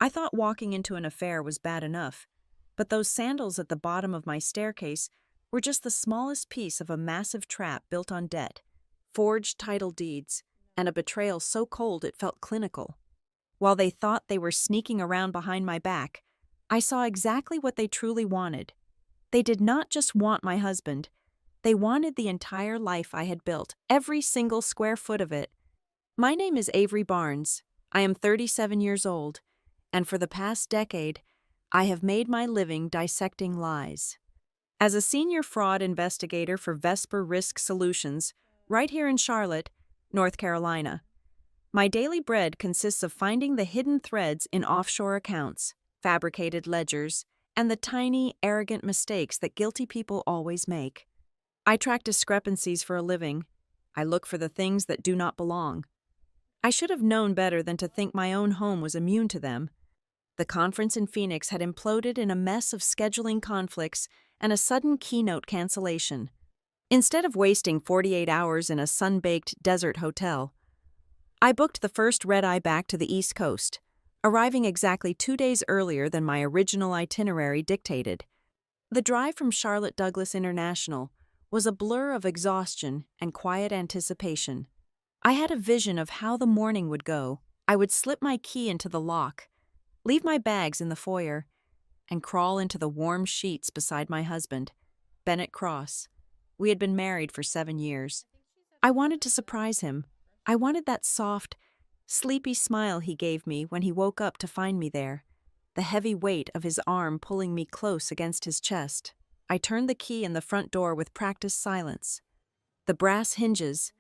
I thought walking into an affair was bad enough, but those sandals at the bottom of my staircase were just the smallest piece of a massive trap built on debt, forged title deeds, and a betrayal so cold it felt clinical. While they thought they were sneaking around behind my back, I saw exactly what they truly wanted. They did not just want my husband. They wanted the entire life I had built, every single square foot of it. My name is Avery Barnes. I am 37 years old, and for the past decade, I have made my living dissecting lies. As a senior fraud investigator for Vesper Risk Solutions, right here in Charlotte, North Carolina, my daily bread consists of finding the hidden threads in offshore accounts, fabricated ledgers, and the tiny, arrogant mistakes that guilty people always make. I track discrepancies for a living. I look for the things that do not belong. I should have known better than to think my own home was immune to them. The conference in Phoenix had imploded in a mess of scheduling conflicts and a sudden keynote cancellation. Instead of wasting 48 hours in a sun-baked desert hotel, I booked the first red-eye back to the East Coast, arriving exactly 2 days earlier than my original itinerary dictated. The drive from Charlotte Douglas International was a blur of exhaustion and quiet anticipation. I had a vision of how the morning would go. I would slip my key into the lock, leave my bags in the foyer, and crawl into the warm sheets beside my husband, Bennett Cross. We had been married for 7 years. I wanted to surprise him. I wanted that soft, sleepy smile he gave me when he woke up to find me there, the heavy weight of his arm pulling me close against his chest. I turned the key in the front door with practiced silence. The brass hinges,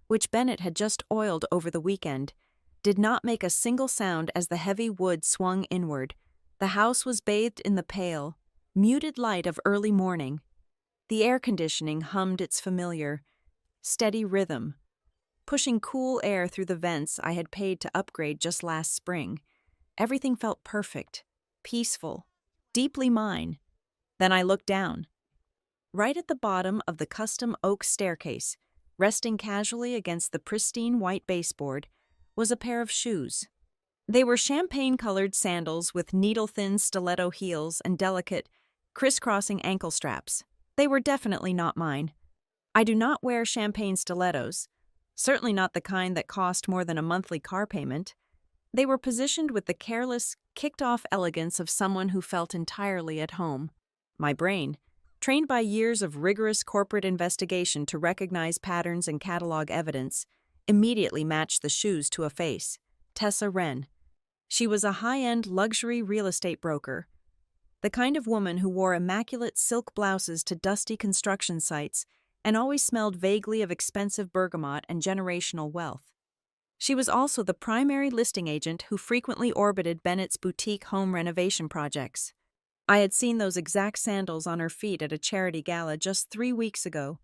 which Bennett had just oiled over the weekend, did not make a single sound as the heavy wood swung inward. The house was bathed in the pale, muted light of early morning. The air conditioning hummed its familiar, steady rhythm, pushing cool air through the vents I had paid to upgrade just last spring. Everything felt perfect, peaceful, deeply mine. Then I looked down. Right at the bottom of the custom oak staircase, resting casually against the pristine white baseboard, was a pair of shoes. They were champagne-colored sandals with needle-thin stiletto heels and delicate, crisscrossing ankle straps. They were definitely not mine. I do not wear champagne stilettos, certainly not the kind that cost more than a monthly car payment. They were positioned with the careless, kicked-off elegance of someone who felt entirely at home. My brain, trained by years of rigorous corporate investigation to recognize patterns and catalog evidence, immediately matched the shoes to a face: Tessa Wren. She was a high-end luxury real estate broker, the kind of woman who wore immaculate silk blouses to dusty construction sites and always smelled vaguely of expensive bergamot and generational wealth. She was also the primary listing agent who frequently orbited Bennett's boutique home renovation projects. I had seen those exact sandals on her feet at a charity gala just 3 weeks ago,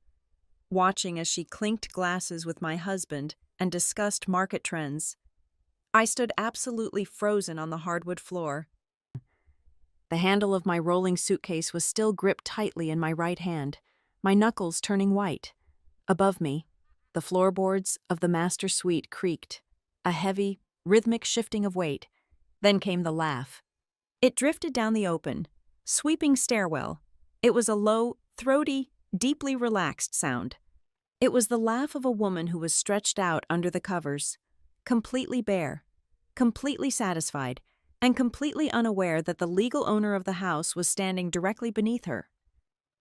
watching as she clinked glasses with my husband and discussed market trends. I stood absolutely frozen on the hardwood floor. The handle of my rolling suitcase was still gripped tightly in my right hand, my knuckles turning white. Above me, the floorboards of the master suite creaked, a heavy, rhythmic shifting of weight. Then came the laugh. It drifted down the open, sweeping stairwell. It was a low, throaty, deeply relaxed sound. It was the laugh of a woman who was stretched out under the covers, completely bare, completely satisfied, and completely unaware that the legal owner of the house was standing directly beneath her.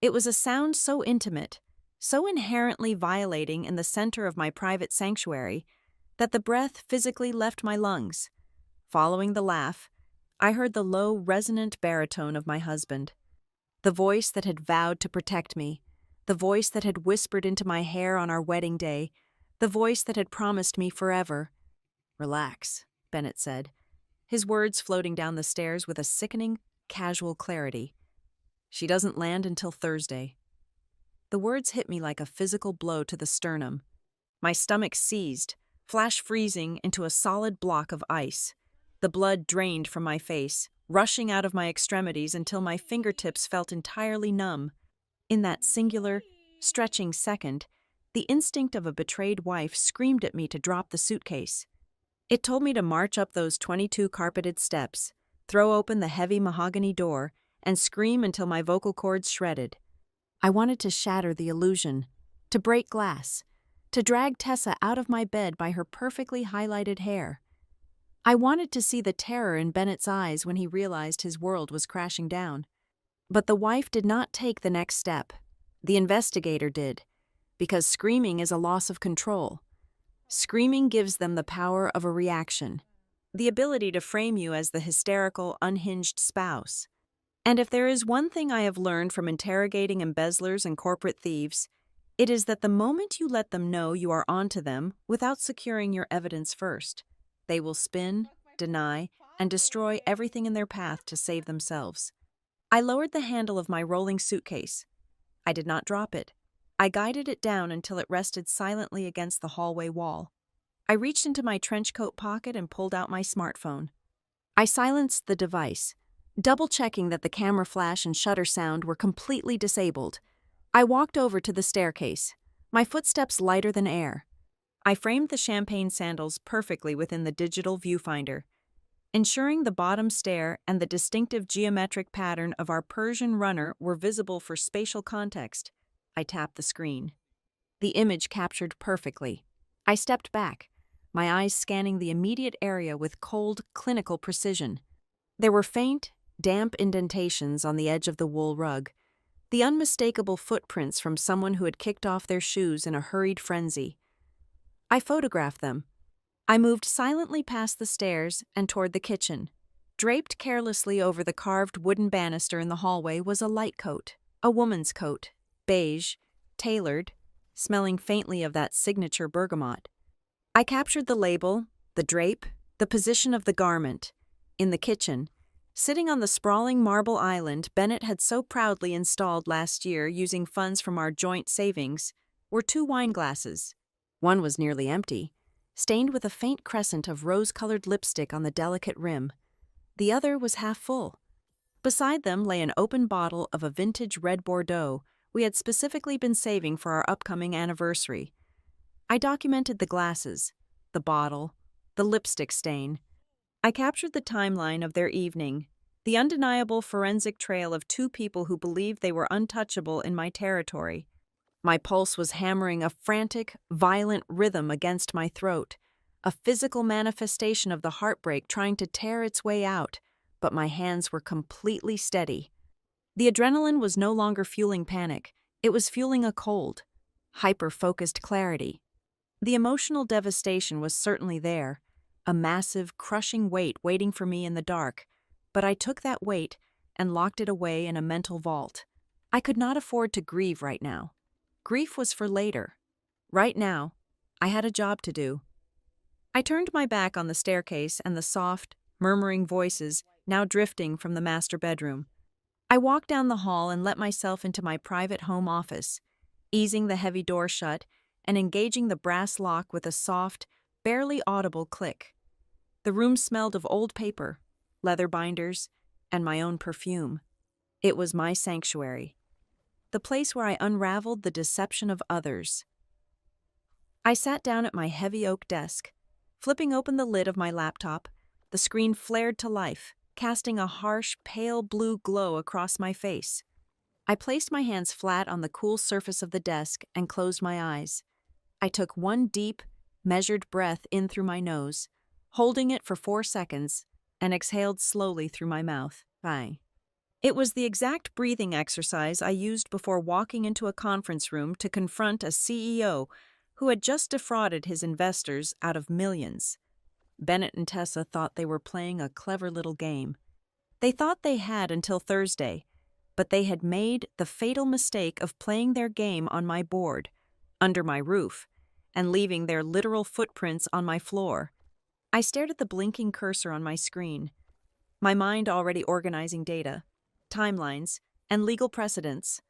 It was a sound so intimate, so inherently violating in the center of my private sanctuary, that the breath physically left my lungs. Following the laugh, I heard the low, resonant baritone of my husband, the voice that had vowed to protect me, the voice that had whispered into my hair on our wedding day, the voice that had promised me forever. "Relax," Bennett said, his words floating down the stairs with a sickening, casual clarity. "She doesn't land until Thursday." The words hit me like a physical blow to the sternum. My stomach seized, flash freezing into a solid block of ice. The blood drained from my face, rushing out of my extremities until my fingertips felt entirely numb. In that singular, stretching second, the instinct of a betrayed wife screamed at me to drop the suitcase. It told me to march up those 22 carpeted steps, throw open the heavy mahogany door, and scream until my vocal cords shredded. I wanted to shatter the illusion, to break glass, to drag Tessa out of my bed by her perfectly highlighted hair. I wanted to see the terror in Bennett's eyes when he realized his world was crashing down. But the wife did not take the next step. The investigator did, because screaming is a loss of control. Screaming gives them the power of a reaction, the ability to frame you as the hysterical, unhinged spouse. And if there is one thing I have learned from interrogating embezzlers and corporate thieves, it is that the moment you let them know you are onto them without securing your evidence first, they will spin, deny, and destroy everything in their path to save themselves. I lowered the handle of my rolling suitcase. I did not drop it. I guided it down until it rested silently against the hallway wall. I reached into my trench coat pocket and pulled out my smartphone. I silenced the device, double-checking that the camera flash and shutter sound were completely disabled. I walked over to the staircase, my footsteps lighter than air. I framed the champagne sandals perfectly within the digital viewfinder, ensuring the bottom stair and the distinctive geometric pattern of our Persian runner were visible for spatial context. I tapped the screen. The image captured perfectly. I stepped back, my eyes scanning the immediate area with cold, clinical precision. There were faint, damp indentations on the edge of the wool rug, the unmistakable footprints from someone who had kicked off their shoes in a hurried frenzy. I photographed them. I moved silently past the stairs and toward the kitchen. Draped carelessly over the carved wooden banister in the hallway was a light coat, a woman's coat, beige, tailored, smelling faintly of that signature bergamot. I captured the label, the drape, the position of the garment. In the kitchen, sitting on the sprawling marble island Bennett had so proudly installed last year using funds from our joint savings, were 2 wine glasses. One was nearly empty, stained with a faint crescent of rose-colored lipstick on the delicate rim. The other was half full. Beside them lay an open bottle of a vintage red Bordeaux we had specifically been saving for our upcoming anniversary. I documented the glasses, the bottle, the lipstick stain. I captured the timeline of their evening, the undeniable forensic trail of 2 people who believed they were untouchable in my territory. My pulse was hammering a frantic, violent rhythm against my throat, a physical manifestation of the heartbreak trying to tear its way out, but my hands were completely steady. The adrenaline was no longer fueling panic, it was fueling a cold, hyper-focused clarity. The emotional devastation was certainly there, a massive, crushing weight waiting for me in the dark, but I took that weight and locked it away in a mental vault. I could not afford to grieve right now. Grief was for later. Right now, I had a job to do. I turned my back on the staircase and the soft, murmuring voices now drifting from the master bedroom. I walked down the hall and let myself into my private home office, easing the heavy door shut and engaging the brass lock with a soft, barely audible click. The room smelled of old paper, leather binders, and my own perfume. It was my sanctuary, the place where I unraveled the deception of others. I sat down at my heavy oak desk. Flipping open the lid of my laptop, the screen flared to life, casting a harsh, pale blue glow across my face. I placed my hands flat on the cool surface of the desk and closed my eyes. I took one deep, measured breath in through my nose, holding it for 4 seconds, and exhaled slowly through my mouth. Bye. It was the exact breathing exercise I used before walking into a conference room to confront a CEO who had just defrauded his investors out of millions. Bennett and Tessa thought they were playing a clever little game. They thought they had until Thursday, but they had made the fatal mistake of playing their game on my board, under my roof, and leaving their literal footprints on my floor. I stared at the blinking cursor on my screen, my mind already organizing data, timelines, and legal precedents.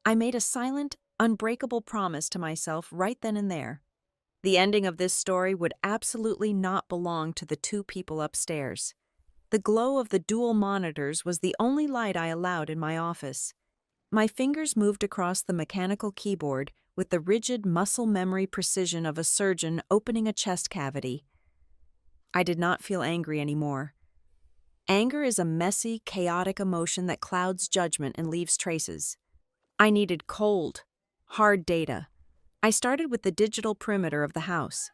I made a silent, unbreakable promise to myself right then and there. The ending of this story would absolutely not belong to the 2 people upstairs. The glow of the dual monitors was the only light I allowed in my office. My fingers moved across the mechanical keyboard with the rigid muscle memory precision of a surgeon opening a chest cavity. I did not feel angry anymore. Anger is a messy, chaotic emotion that clouds judgment and leaves traces. I needed cold, hard data. I started with the digital perimeter of the house.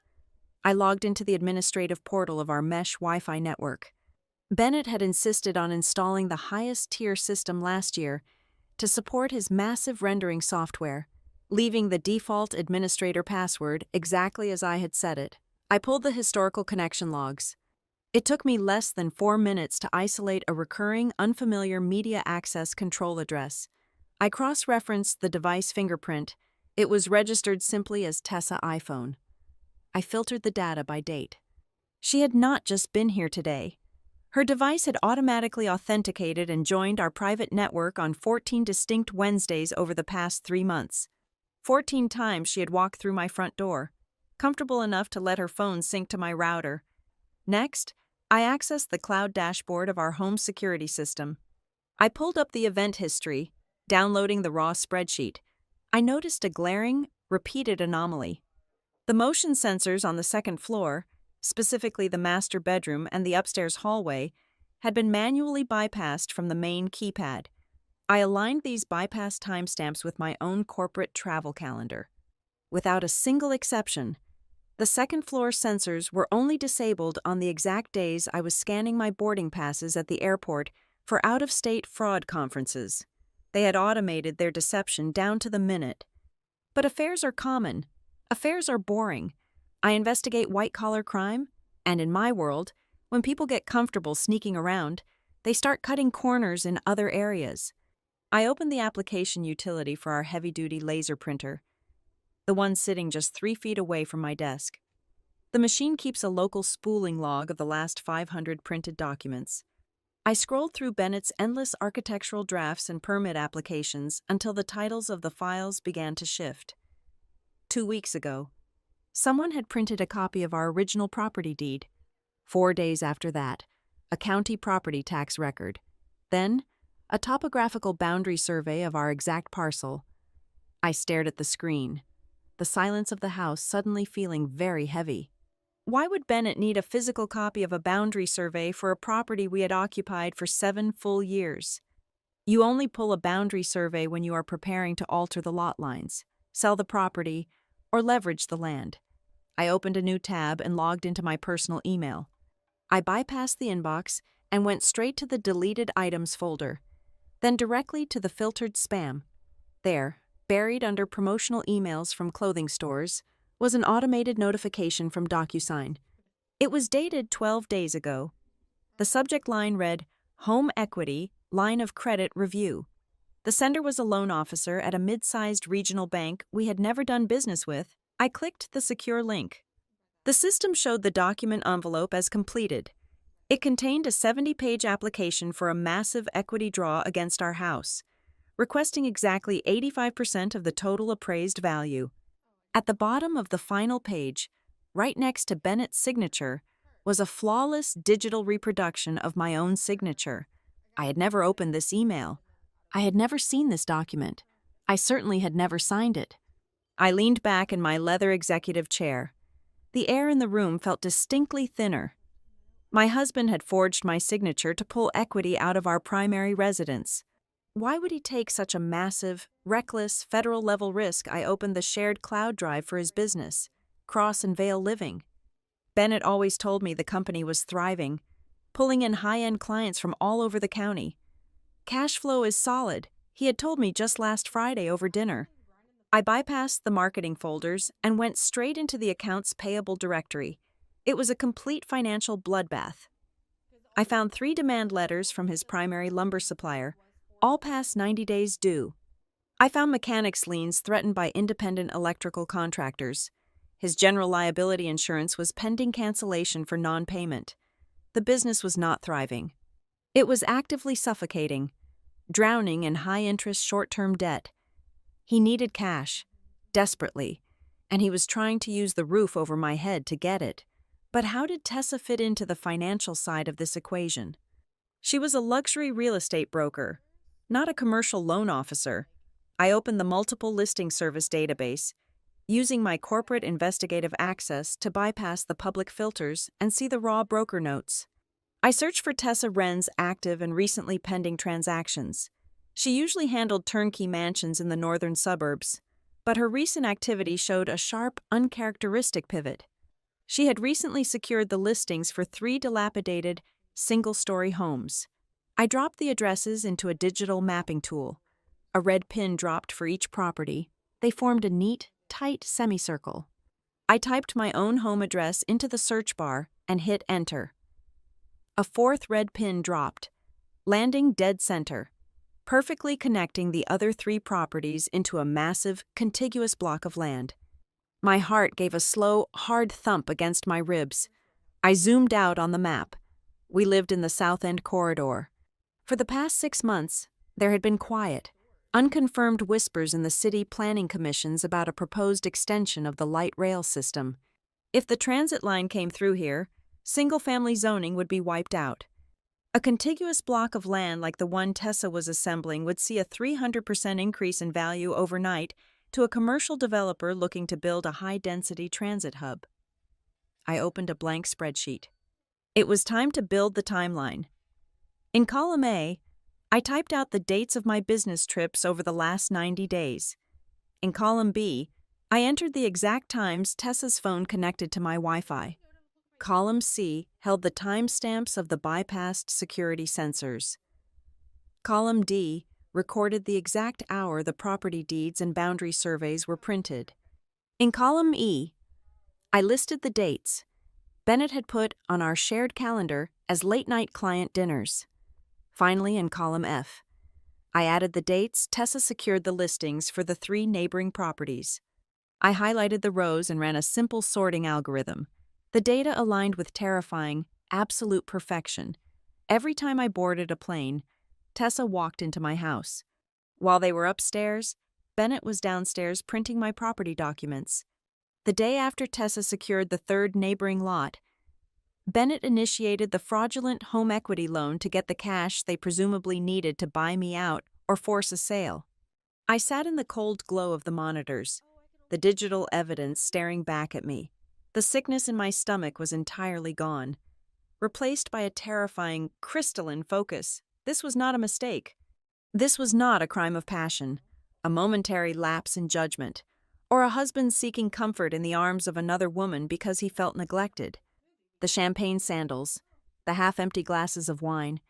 I logged into the administrative portal of our mesh Wi-Fi network. Bennett had insisted on installing the highest tier system last year to support his massive rendering software, leaving the default administrator password exactly as I had set it. I pulled the historical connection logs. It took me less than 4 minutes to isolate a recurring, unfamiliar media access control address. I cross-referenced the device fingerprint. It was registered simply as Tessa iPhone. I filtered the data by date. She had not just been here today. Her device had automatically authenticated and joined our private network on 14 distinct Wednesdays over the past 3 months. 14 times she had walked through my front door, comfortable enough to let her phone sync to my router. Next, I accessed the cloud dashboard of our home security system. I pulled up the event history, downloading the raw spreadsheet. I noticed a glaring, repeated anomaly. The motion sensors on the second floor, specifically the master bedroom and the upstairs hallway, had been manually bypassed from the main keypad. I aligned these bypass timestamps with my own corporate travel calendar. Without a single exception, the second-floor sensors were only disabled on the exact days I was scanning my boarding passes at the airport for out-of-state fraud conferences. They had automated their deception down to the minute. But affairs are common. Affairs are boring. I investigate white-collar crime, and in my world, when people get comfortable sneaking around, they start cutting corners in other areas. I opened the application utility for our heavy-duty laser printer, the one sitting just 3 feet away from my desk. The machine keeps a local spooling log of the last 500 printed documents. I scrolled through Bennett's endless architectural drafts and permit applications until the titles of the files began to shift. 2 weeks ago, someone had printed a copy of our original property deed. 4 days after that, a county property tax record. Then, a topographical boundary survey of our exact parcel. I stared at the screen, the silence of the house suddenly feeling very heavy. Why would Bennett need a physical copy of a boundary survey for a property we had occupied for 7 full years? You only pull a boundary survey when you are preparing to alter the lot lines, sell the property, or leverage the land. I opened a new tab and logged into my personal email. I bypassed the inbox and went straight to the deleted items folder, then directly to the filtered spam. There, buried under promotional emails from clothing stores, was an automated notification from DocuSign. It was dated 12 days ago. The subject line read, Home Equity, Line of Credit Review. The sender was a loan officer at a mid-sized regional bank we had never done business with. I clicked the secure link. The system showed the document envelope as completed. It contained a 70-page application for a massive equity draw against our house, requesting exactly 85% of the total appraised value. At the bottom of the final page, right next to Bennett's signature, was a flawless digital reproduction of my own signature. I had never opened this email. I had never seen this document. I certainly had never signed it. I leaned back in my leather executive chair. The air in the room felt distinctly thinner. My husband had forged my signature to pull equity out of our primary residence. Why would he take such a massive, reckless, federal-level risk? I opened the shared cloud drive for his business, Cross and Vale Living. Bennett always told me the company was thriving, pulling in high-end clients from all over the county. Cash flow is solid, he had told me just last Friday over dinner. I bypassed the marketing folders and went straight into the accounts payable directory. It was a complete financial bloodbath. I found 3 demand letters from his primary lumber supplier, all past 90 days due. I found mechanics liens threatened by independent electrical contractors. His general liability insurance was pending cancellation for non-payment. The business was not thriving. It was actively suffocating, drowning in high-interest short-term debt. He needed cash, desperately, and he was trying to use the roof over my head to get it. But how did Tessa fit into the financial side of this equation? She was a luxury real estate broker, not a commercial loan officer. I opened the multiple listing service database, using my corporate investigative access to bypass the public filters and see the raw broker notes. I searched for Tessa Wren's active and recently pending transactions. She usually handled turnkey mansions in the northern suburbs, but her recent activity showed a sharp, uncharacteristic pivot. She had recently secured the listings for 3 dilapidated, single-story homes. I dropped the addresses into a digital mapping tool. A red pin dropped for each property. They formed a neat, tight semicircle. I typed my own home address into the search bar and hit enter. A 4th red pin dropped, landing dead center, perfectly connecting the other 3 properties into a massive, contiguous block of land. My heart gave a slow, hard thump against my ribs. I zoomed out on the map. We lived in the South End corridor. For the past 6 months, there had been quiet, unconfirmed whispers in the city planning commissions about a proposed extension of the light rail system. If the transit line came through here, single-family zoning would be wiped out. A contiguous block of land like the one Tessa was assembling would see a 300% increase in value overnight to a commercial developer looking to build a high-density transit hub. I opened a blank spreadsheet. It was time to build the timeline. In column A, I typed out the dates of my business trips over the last 90 days. In column B, I entered the exact times Tessa's phone connected to my Wi-Fi. Column C held the timestamps of the bypassed security sensors. Column D recorded the exact hour the property deeds and boundary surveys were printed. In column E, I listed the dates Bennett had put on our shared calendar as late-night client dinners. Finally, in column F, I added the dates Tessa secured the listings for the 3 neighboring properties. I highlighted the rows and ran a simple sorting algorithm. The data aligned with terrifying, absolute perfection. Every time I boarded a plane, Tessa walked into my house. While they were upstairs, Bennett was downstairs printing my property documents. The day after Tessa secured the 3rd neighboring lot, Bennett initiated the fraudulent home equity loan to get the cash they presumably needed to buy me out or force a sale. I sat in the cold glow of the monitors, the digital evidence staring back at me. The sickness in my stomach was entirely gone, replaced by a terrifying, crystalline focus. This was not a mistake. This was not a crime of passion, a momentary lapse in judgment, or a husband seeking comfort in the arms of another woman because he felt neglected. The champagne sandals, the half-empty glasses of wine,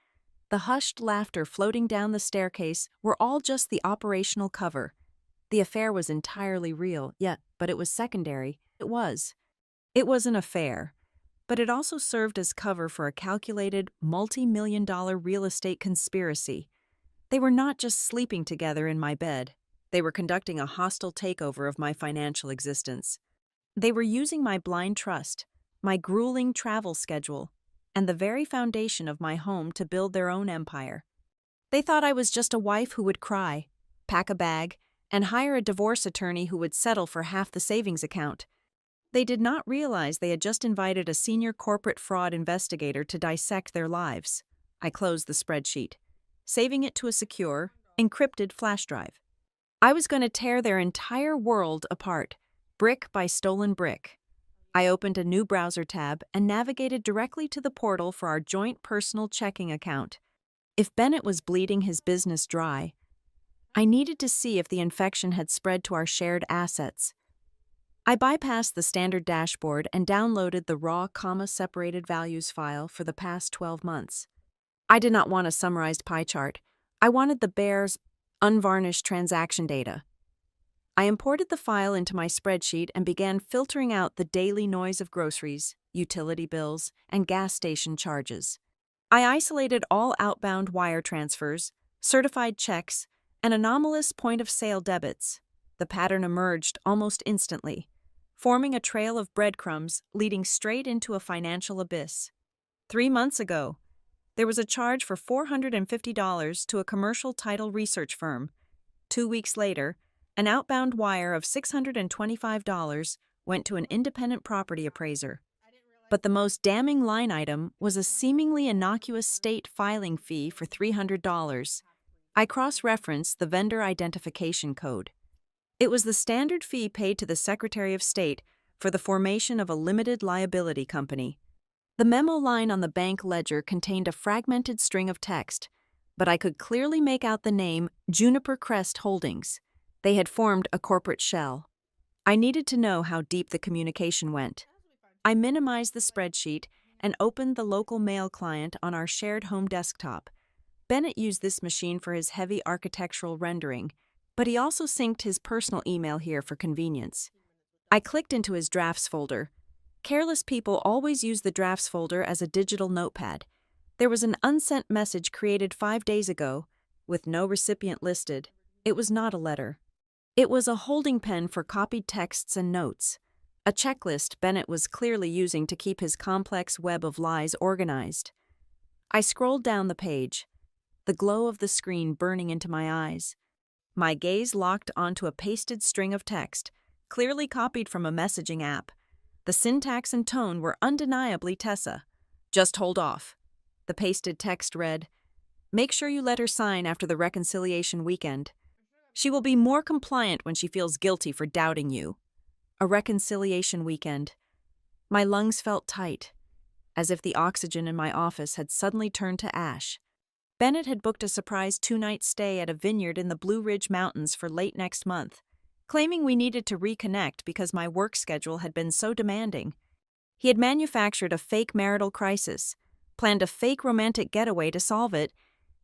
the hushed laughter floating down the staircase were all just the operational cover. The affair was entirely real, but it was secondary. It was an affair, but it also served as cover for a calculated, multi-million-dollar real estate conspiracy. They were not just sleeping together in my bed. They were conducting a hostile takeover of my financial existence. They were using my blind trust, my grueling travel schedule, and the very foundation of my home to build their own empire. They thought I was just a wife who would cry, pack a bag, and hire a divorce attorney who would settle for half the savings account. They did not realize they had just invited a senior corporate fraud investigator to dissect their lives. I closed the spreadsheet, saving it to a secure, encrypted flash drive. I was going to tear their entire world apart, brick by stolen brick. I opened a new browser tab and navigated directly to the portal for our joint personal checking account. If Bennett was bleeding his business dry, I needed to see if the infection had spread to our shared assets. I bypassed the standard dashboard and downloaded the raw comma-separated values file for the past 12 months. I did not want a summarized pie chart. I wanted the bare, unvarnished transaction data. I imported the file into my spreadsheet and began filtering out the daily noise of groceries, utility bills, and gas station charges. I isolated all outbound wire transfers, certified checks, and anomalous point-of-sale debits. The pattern emerged almost instantly, forming a trail of breadcrumbs leading straight into a financial abyss. 3 months ago, there was a charge for $450 to a commercial title research firm. 2 weeks later, an outbound wire of $625 went to an independent property appraiser. But the most damning line item was a seemingly innocuous state filing fee for $300. I cross-referenced the vendor identification code. It was the standard fee paid to the Secretary of State for the formation of a limited liability company. The memo line on the bank ledger contained a fragmented string of text, but I could clearly make out the name Juniper Crest Holdings. They had formed a corporate shell. I needed to know how deep the communication went. I minimized the spreadsheet and opened the local mail client on our shared home desktop. Bennett used this machine for his heavy architectural rendering, but he also synced his personal email here for convenience. I clicked into his drafts folder. Careless people always use the drafts folder as a digital notepad. There was an unsent message created 5 days ago, with no recipient listed. It was not a letter. It was a holding pen for copied texts and notes, a checklist Bennett was clearly using to keep his complex web of lies organized. I scrolled down the page, the glow of the screen burning into my eyes. My gaze locked onto a pasted string of text, clearly copied from a messaging app. The syntax and tone were undeniably Tessa. Just hold off. The pasted text read, "Make sure you let her sign after the reconciliation weekend. She will be more compliant when she feels guilty for doubting you." A reconciliation weekend. My lungs felt tight, as if the oxygen in my office had suddenly turned to ash. Bennett had booked a surprise 2-night stay at a vineyard in the Blue Ridge Mountains for late next month, claiming we needed to reconnect because my work schedule had been so demanding. He had manufactured a fake marital crisis, planned a fake romantic getaway to solve it,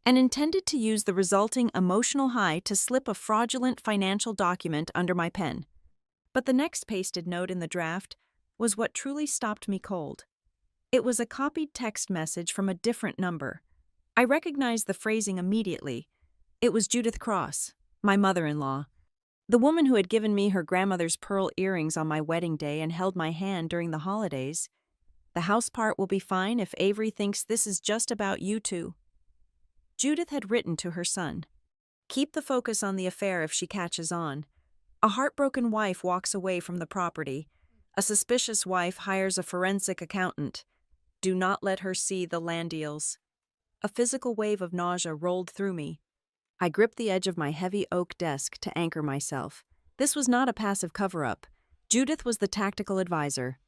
and intended to use the resulting emotional high to slip a fraudulent financial document under my pen. But the next pasted note in the draft was what truly stopped me cold. It was a copied text message from a different number. I recognized the phrasing immediately. It was Judith Cross, my mother-in-law, the woman who had given me her grandmother's pearl earrings on my wedding day and held my hand during the holidays. "The house part will be fine if Avery thinks this is just about you two." Judith had written to her son, "Keep the focus on the affair if she catches on. A heartbroken wife walks away from the property. A suspicious wife hires a forensic accountant. Do not let her see the land deals." A physical wave of nausea rolled through me. I gripped the edge of my heavy oak desk to anchor myself. This was not a passive cover-up. Judith was the tactical advisor.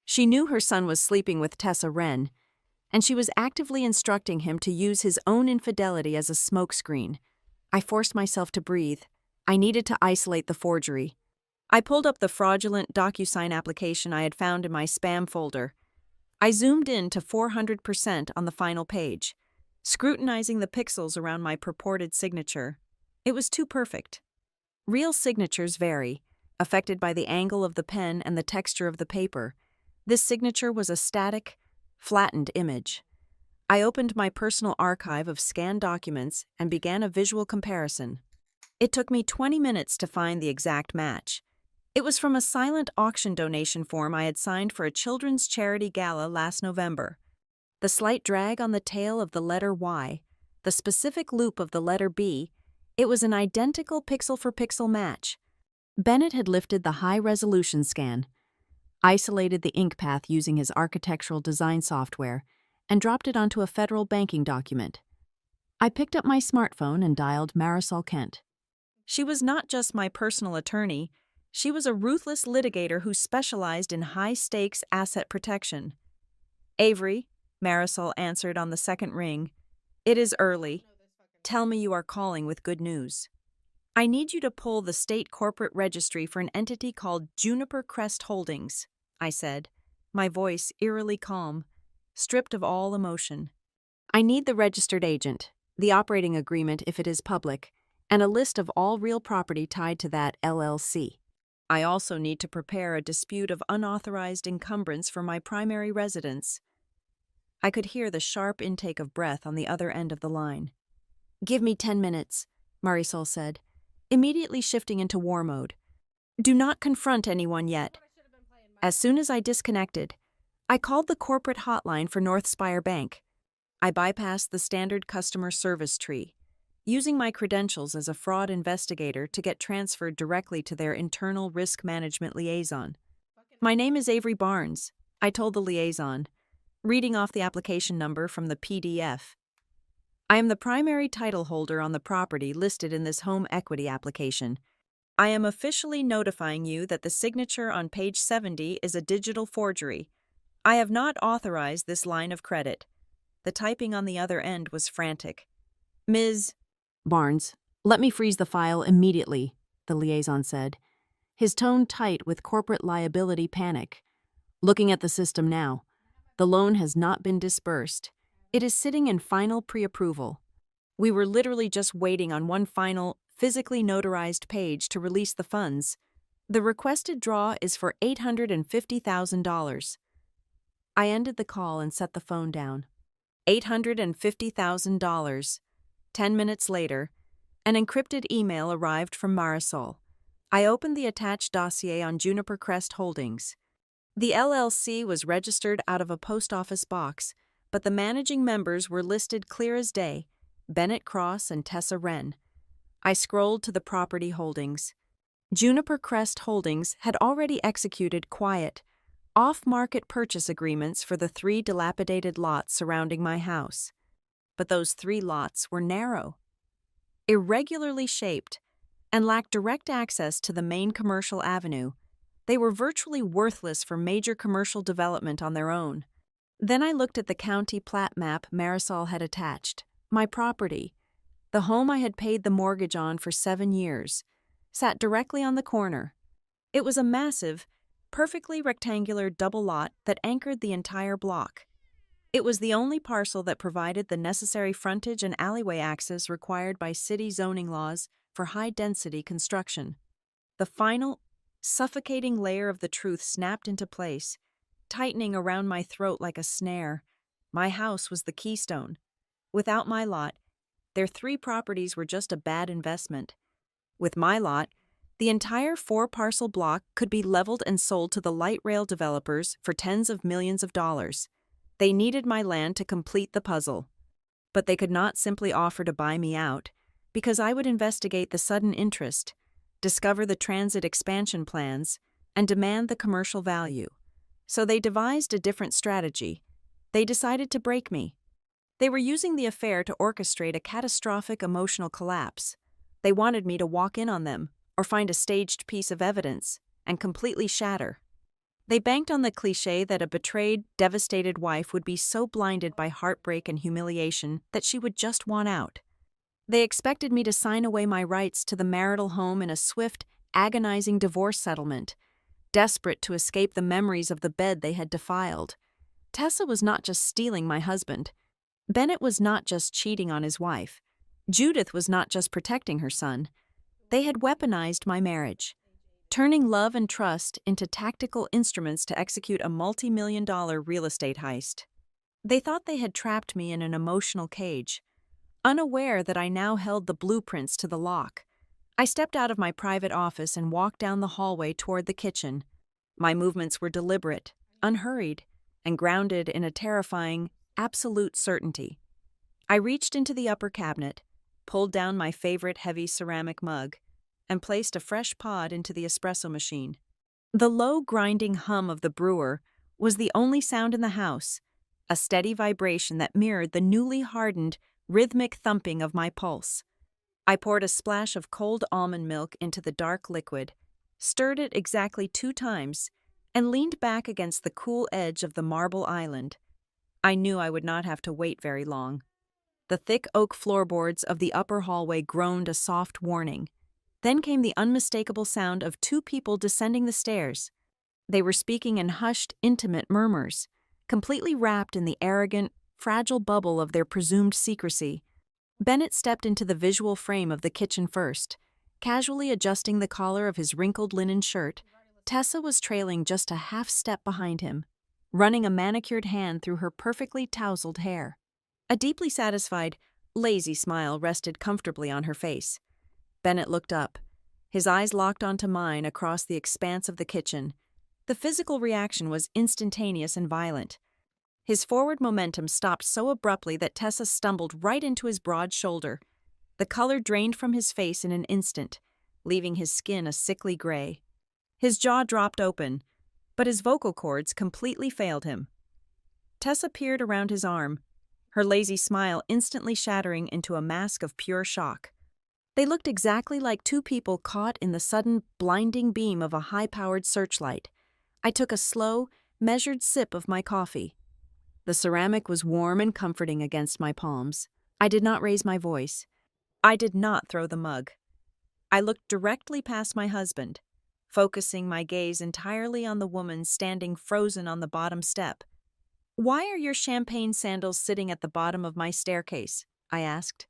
She knew her son was sleeping with Tessa Wren, and she was actively instructing him to use his own infidelity as a smokescreen. I forced myself to breathe. I needed to isolate the forgery. I pulled up the fraudulent DocuSign application I had found in my spam folder. I zoomed in to 400% on the final page, scrutinizing the pixels around my purported signature. It was too perfect. Real signatures vary, affected by the angle of the pen and the texture of the paper. This signature was a static, flattened image. I opened my personal archive of scanned documents and began a visual comparison. It took me 20 minutes to find the exact match. It was from a silent auction donation form I had signed for a children's charity gala last November. The slight drag on the tail of the letter Y, the specific loop of the letter B, it was an identical pixel-for-pixel match. Bennett had lifted the high-resolution scan, isolated the ink path using his architectural design software, and dropped it onto a federal banking document. I picked up my smartphone and dialed Marisol Kent. She was not just my personal attorney, she was a ruthless litigator who specialized in high-stakes asset protection. "Avery," Marisol answered on the second ring. "It is early. Tell me you are calling with good news." "I need you to pull the state corporate registry for an entity called Juniper Crest Holdings," I said, my voice eerily calm, stripped of all emotion. "I need the registered agent, the operating agreement if it is public, and a list of all real property tied to that LLC. I also need to prepare a dispute of unauthorized encumbrance for my primary residence." I could hear the sharp intake of breath on the other end of the line. "Give me 10 minutes, Marisol said, immediately shifting into war mode. "Do not confront anyone yet." As soon as I disconnected, I called the corporate hotline for North Spire Bank. I bypassed the standard customer service tree, using my credentials as a fraud investigator to get transferred directly to their internal risk management liaison. "My name is Avery Barnes," I told the liaison, reading off the application number from the PDF. "I am the primary title holder on the property listed in this home equity application. I am officially notifying you that the signature on page 70 is a digital forgery. I have not authorized this line of credit. The typing on the other end was frantic. Ms. Barnes, let me freeze the file immediately, the liaison said, his tone tight with corporate liability panic. Looking at the system now, the loan has not been disbursed. It is sitting in final pre-approval. We were literally just waiting on one final, physically notarized page to release the funds. The requested draw is for $850,000. I ended the call and set the phone down. $850,000. 10 minutes later, an encrypted email arrived from Marisol. I opened the attached dossier on Juniper Crest Holdings. The LLC was registered out of a post office box, but the managing members were listed clear as day: Bennett Cross and Tessa Wren. I scrolled to the property holdings. Juniper Crest Holdings had already executed quiet, off-market purchase agreements for the 3 dilapidated lots surrounding my house. But those 3 lots were narrow, irregularly shaped, and lacked direct access to the main commercial avenue. They were virtually worthless for major commercial development on their own. Then I looked at the county plat map Marisol had attached. My property, the home I had paid the mortgage on for 7 years, sat directly on the corner. It was a massive, perfectly rectangular double lot that anchored the entire block. It was the only parcel that provided the necessary frontage and alleyway access required by city zoning laws for high-density construction. The final, suffocating layer of the truth snapped into place, tightening around my throat like a snare. My house was the keystone. Without my lot, their 3 properties were just a bad investment. With my lot, the entire 4-parcel block could be leveled and sold to the light rail developers for tens of millions of dollars. They needed my land to complete the puzzle. But they could not simply offer to buy me out, because I would investigate the sudden interest, discover the transit expansion plans, and demand the commercial value. So they devised a different strategy. They decided to break me. They were using the affair to orchestrate a catastrophic emotional collapse. They wanted me to walk in on them, or find a staged piece of evidence, and completely shatter. They banked on the cliché that a betrayed, devastated wife would be so blinded by heartbreak and humiliation that she would just want out. They expected me to sign away my rights to the marital home in a swift, agonizing divorce settlement, desperate to escape the memories of the bed they had defiled. Tessa was not just stealing my husband. Bennett was not just cheating on his wife. Judith was not just protecting her son. They had weaponized my marriage, turning love and trust into tactical instruments to execute a multi-million-dollar real estate heist. They thought they had trapped me in an emotional cage, unaware that I now held the blueprints to the lock. I stepped out of my private office and walked down the hallway toward the kitchen. My movements were deliberate, unhurried, and grounded in a terrifying, absolute certainty. I reached into the upper cabinet, pulled down my favorite heavy ceramic mug, and placed a fresh pod into the espresso machine. The low grinding hum of the brewer was the only sound in the house, a steady vibration that mirrored the newly hardened, rhythmic thumping of my pulse. I poured a splash of cold almond milk into the dark liquid, stirred it exactly 2 times, and leaned back against the cool edge of the marble island. I knew I would not have to wait very long. The thick oak floorboards of the upper hallway groaned a soft warning. Then came the unmistakable sound of 2 people descending the stairs. They were speaking in hushed, intimate murmurs, completely wrapped in the arrogant, fragile bubble of their presumed secrecy. Bennett stepped into the visual frame of the kitchen first, casually adjusting the collar of his wrinkled linen shirt. Tessa was trailing just a half step behind him, running a manicured hand through her perfectly tousled hair. A deeply satisfied, lazy smile rested comfortably on her face. Bennett looked up, his eyes locked onto mine across the expanse of the kitchen. The physical reaction was instantaneous and violent. His forward momentum stopped so abruptly that Tessa stumbled right into his broad shoulder. The color drained from his face in an instant, leaving his skin a sickly gray. His jaw dropped open, but his vocal cords completely failed him. Tessa peered around his arm, her lazy smile instantly shattering into a mask of pure shock. They looked exactly like 2 people caught in the sudden, blinding beam of a high-powered searchlight. I took a slow, measured sip of my coffee. The ceramic was warm and comforting against my palms. I did not raise my voice. I did not throw the mug. I looked directly past my husband, focusing my gaze entirely on the woman standing frozen on the bottom step. "Why are your champagne sandals sitting at the bottom of my staircase?" I asked.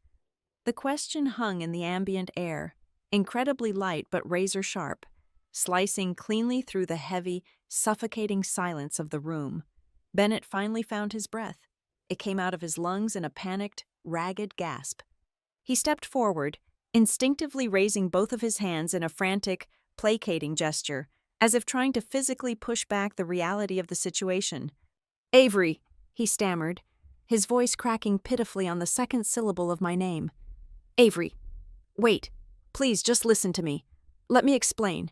The question hung in the ambient air, incredibly light but razor sharp, slicing cleanly through the heavy, suffocating silence of the room. Bennett finally found his breath. It came out of his lungs in a panicked, ragged gasp. He stepped forward, instinctively raising both of his hands in a frantic, placating gesture, as if trying to physically push back the reality of the situation. "Avery," he stammered, his voice cracking pitifully on the second syllable of my name. "Avery, wait. Please, just listen to me. Let me explain.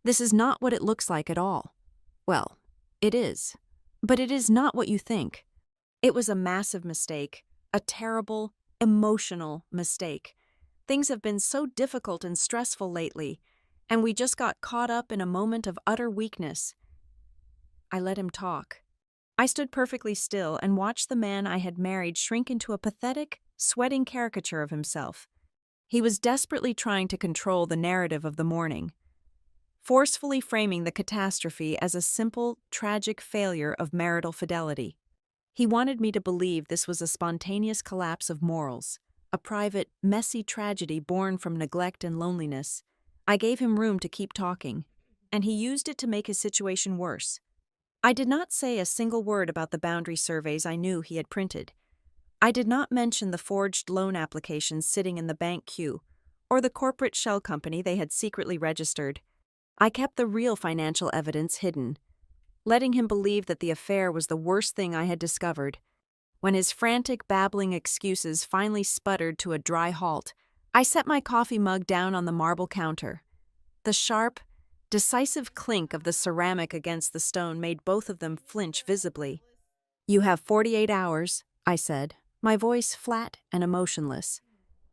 This is not what it looks like at all. Well, it is. But it is not what you think. It was a massive mistake, a terrible, emotional mistake. Things have been so difficult and stressful lately, and we just got caught up in a moment of utter weakness." I let him talk. I stood perfectly still and watched the man I had married shrink into a pathetic, sweating caricature of himself. He was desperately trying to control the narrative of the morning, forcefully framing the catastrophe as a simple, tragic failure of marital fidelity. He wanted me to believe this was a spontaneous collapse of morals, a private, messy tragedy born from neglect and loneliness. I gave him room to keep talking, and he used it to make his situation worse. I did not say a single word about the boundary surveys I knew he had printed. I did not mention the forged loan applications sitting in the bank queue, or the corporate shell company they had secretly registered. I kept the real financial evidence hidden, letting him believe that the affair was the worst thing I had discovered. When his frantic, babbling excuses finally sputtered to a dry halt, I set my coffee mug down on the marble counter. The sharp, decisive clink of the ceramic against the stone made both of them flinch visibly. "You have 48 hours, I said, my voice flat and emotionless.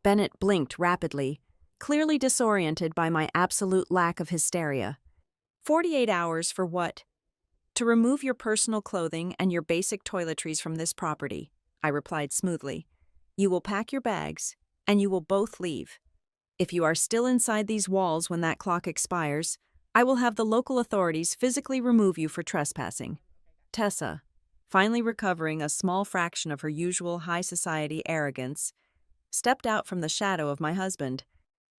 Bennett blinked rapidly, clearly disoriented by my absolute lack of hysteria. 48 hours for what? To remove your personal clothing and your basic toiletries from this property," I replied smoothly. "You will pack your bags, and you will both leave. If you are still inside these walls when that clock expires, I will have the local authorities physically remove you for trespassing." Tessa, finally recovering a small fraction of her usual high society arrogance, stepped out from the shadow of my husband.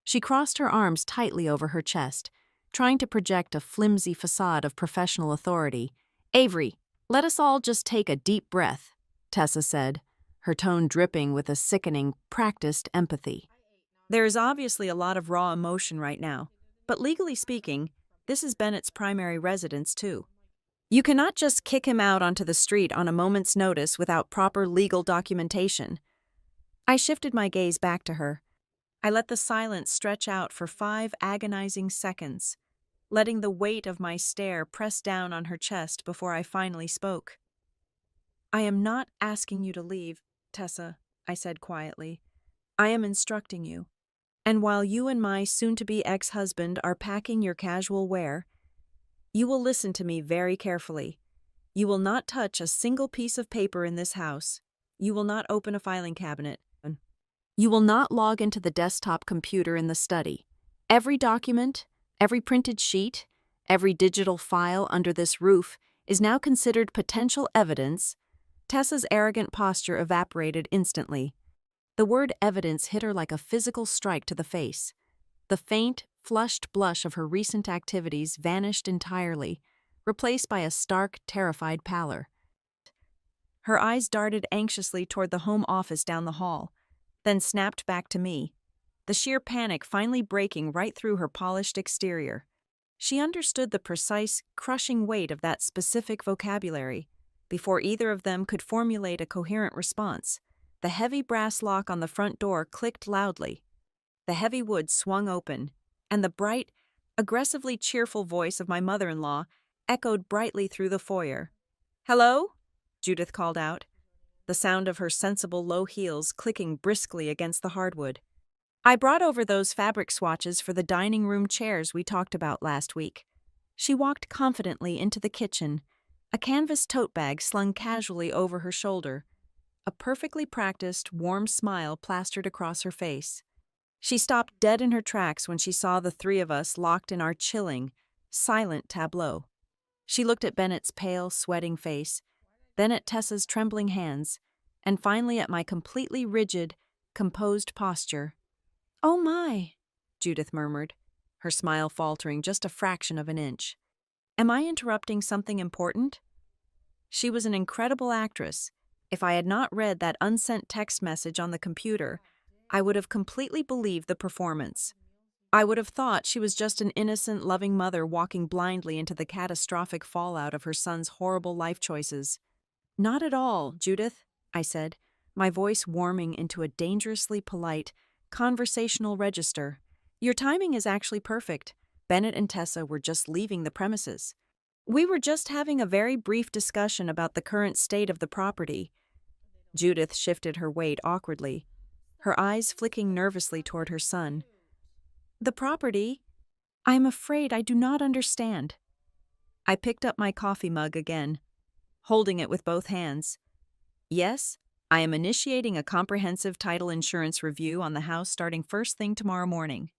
She crossed her arms tightly over her chest, trying to project a flimsy facade of professional authority. "Avery, let us all just take a deep breath," Tessa said, her tone dripping with a sickening, practiced empathy. "There is obviously a lot of raw emotion right now, but legally speaking, this is Bennett's primary residence too. You cannot just kick him out onto the street on a moment's notice without proper legal documentation." I shifted my gaze back to her. I let the silence stretch out for 5 agonizing seconds, letting the weight of my stare press down on her chest before I finally spoke. "I am not asking you to leave, Tessa," I said quietly. "I am instructing you. And while you and my soon-to-be ex-husband are packing your casual wear, you will listen to me very carefully. You will not touch a single piece of paper in this house. You will not open a filing cabinet. You will not log into the desktop computer in the study. Every document, every printed sheet, every digital file under this roof is now considered potential evidence." Tessa's arrogant posture evaporated instantly. The word evidence hit her like a physical strike to the face. The faint, flushed blush of her recent activities vanished entirely, replaced by a stark, terrified pallor. Her eyes darted anxiously toward the home office down the hall, then snapped back to me, the sheer panic finally breaking right through her polished exterior. She understood the precise, crushing weight of that specific vocabulary. Before either of them could formulate a coherent response, the heavy brass lock on the front door clicked loudly. The heavy wood swung open, and the bright, aggressively cheerful voice of my mother-in-law echoed brightly through the foyer. "Hello?" Judith called out, the sound of her sensible low heels clicking briskly against the hardwood. "I brought over those fabric swatches for the dining room chairs we talked about last week." She walked confidently into the kitchen, a canvas tote bag slung casually over her shoulder, a perfectly practiced, warm smile plastered across her face. She stopped dead in her tracks when she saw the three of us locked in our chilling, silent tableau. She looked at Bennett's pale, sweating face, then at Tessa's trembling hands, and finally at my completely rigid, composed posture. "Oh my," Judith murmured, her smile faltering just a fraction of an inch. "Am I interrupting something important?" She was an incredible actress. If I had not read that unsent text message on the computer, I would have completely believed the performance. I would have thought she was just an innocent, loving mother walking blindly into the catastrophic fallout of her son's horrible life choices. "Not at all, Judith," I said, my voice warming into a dangerously polite, conversational register. "Your timing is actually perfect. Bennett and Tessa were just leaving the premises. We were just having a very brief discussion about the current state of the property." Judith shifted her weight awkwardly, her eyes flicking nervously toward her son. "The property? I am afraid I do not understand." I picked up my coffee mug again, holding it with both hands. "Yes, I am initiating a comprehensive title insurance review on the house starting first thing tomorrow morning.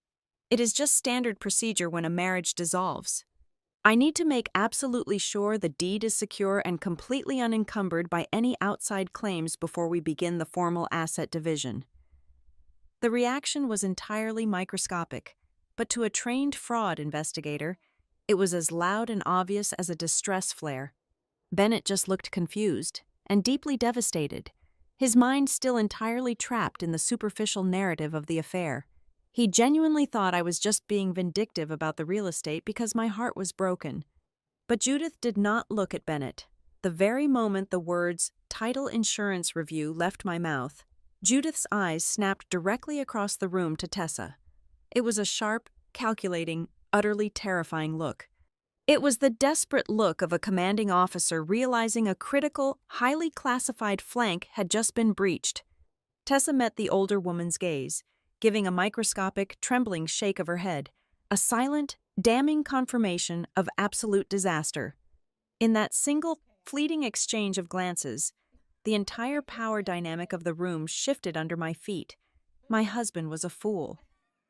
It is just standard procedure when a marriage dissolves. I need to make absolutely sure the deed is secure and completely unencumbered by any outside claims before we begin the formal asset division." The reaction was entirely microscopic, but to a trained fraud investigator, it was as loud and obvious as a distress flare. Bennett just looked confused and deeply devastated, his mind still entirely trapped in the superficial narrative of the affair. He genuinely thought I was just being vindictive about the real estate because my heart was broken. But Judith did not look at Bennett. The very moment the words "title insurance review" left my mouth, Judith's eyes snapped directly across the room to Tessa. It was a sharp, calculating, utterly terrifying look. It was the desperate look of a commanding officer realizing a critical, highly classified flank had just been breached. Tessa met the older woman's gaze, giving a microscopic, trembling shake of her head, a silent, damning confirmation of absolute disaster. In that single, fleeting exchange of glances, the entire power dynamic of the room shifted under my feet. My husband was a fool.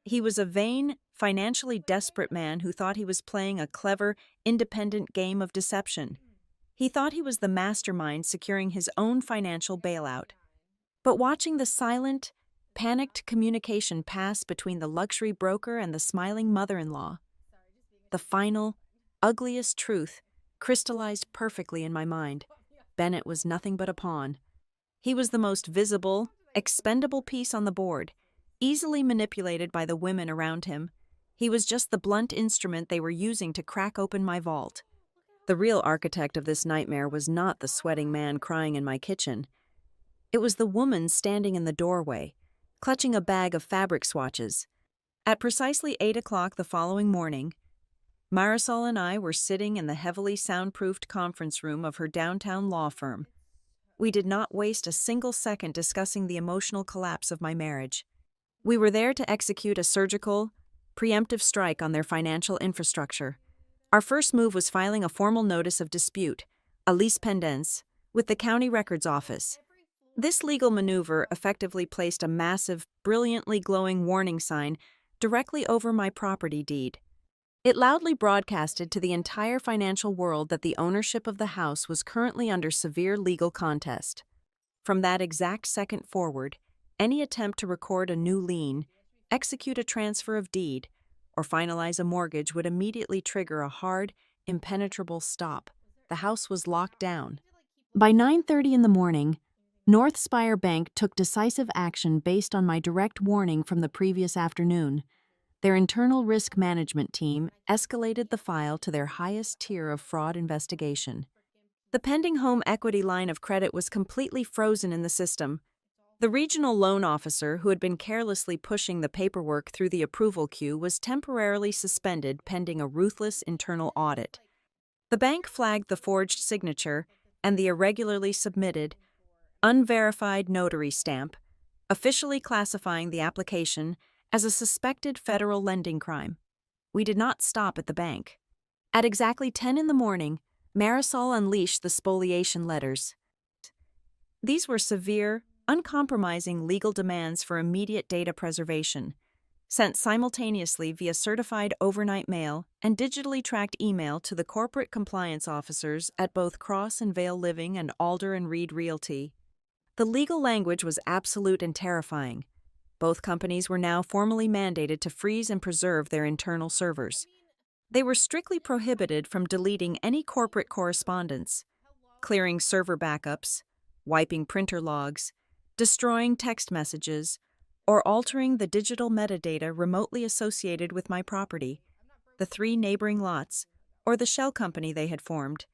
He was a vain, financially desperate man who thought he was playing a clever, independent game of deception. He thought he was the mastermind securing his own financial bailout. But watching the silent, panicked communication pass between the luxury broker and the smiling mother-in-law, the final, ugliest truth crystallized perfectly in my mind. Bennett was nothing but a pawn. He was the most visible, expendable piece on the board, easily manipulated by the women around him. He was just the blunt instrument they were using to crack open my vault. The real architect of this nightmare was not the sweating man crying in my kitchen. It was the woman standing in the doorway, clutching a bag of fabric swatches. At precisely 8 o'clock the following morning, Marisol and I were sitting in the heavily soundproofed conference room of her downtown law firm. We did not waste a single second discussing the emotional collapse of my marriage. We were there to execute a surgical, preemptive strike on their financial infrastructure. Our first move was filing a formal notice of dispute, a lis pendens, with the county records office. This legal maneuver effectively placed a massive, brilliantly glowing warning sign directly over my property deed. It loudly broadcasted to the entire financial world that the ownership of the house was currently under severe legal contest. From that exact second forward, any attempt to record a new lien, execute a transfer of deed, or finalize a mortgage would immediately trigger a hard, impenetrable stop. The house was locked down. By 9:30 in the morning, North Spire Bank took decisive action based on my direct warning from the previous afternoon. Their internal risk management team escalated the file to their highest tier of fraud investigation. The pending home equity line of credit was completely frozen in the system. The regional loan officer who had been carelessly pushing the paperwork through the approval queue was temporarily suspended pending a ruthless internal audit. The bank flagged the forged signature and the irregularly submitted, unverified notary stamp, officially classifying the application as a suspected federal lending crime. We did not stop at the bank. At exactly 10 in the morning, Marisol unleashed the spoliation letters. These were severe, uncompromising legal demands for immediate data preservation, sent simultaneously via certified overnight mail and digitally tracked email to the corporate compliance officers at both Cross and Vale Living and Alder and Reed Realty. The legal language was absolute and terrifying. Both companies were now formally mandated to freeze and preserve their internal servers. They were strictly prohibited from deleting any corporate correspondence, clearing server backups, wiping printer logs, destroying text messages, or altering the digital metadata remotely associated with my property, the 3 neighboring lots, or the shell company they had formed.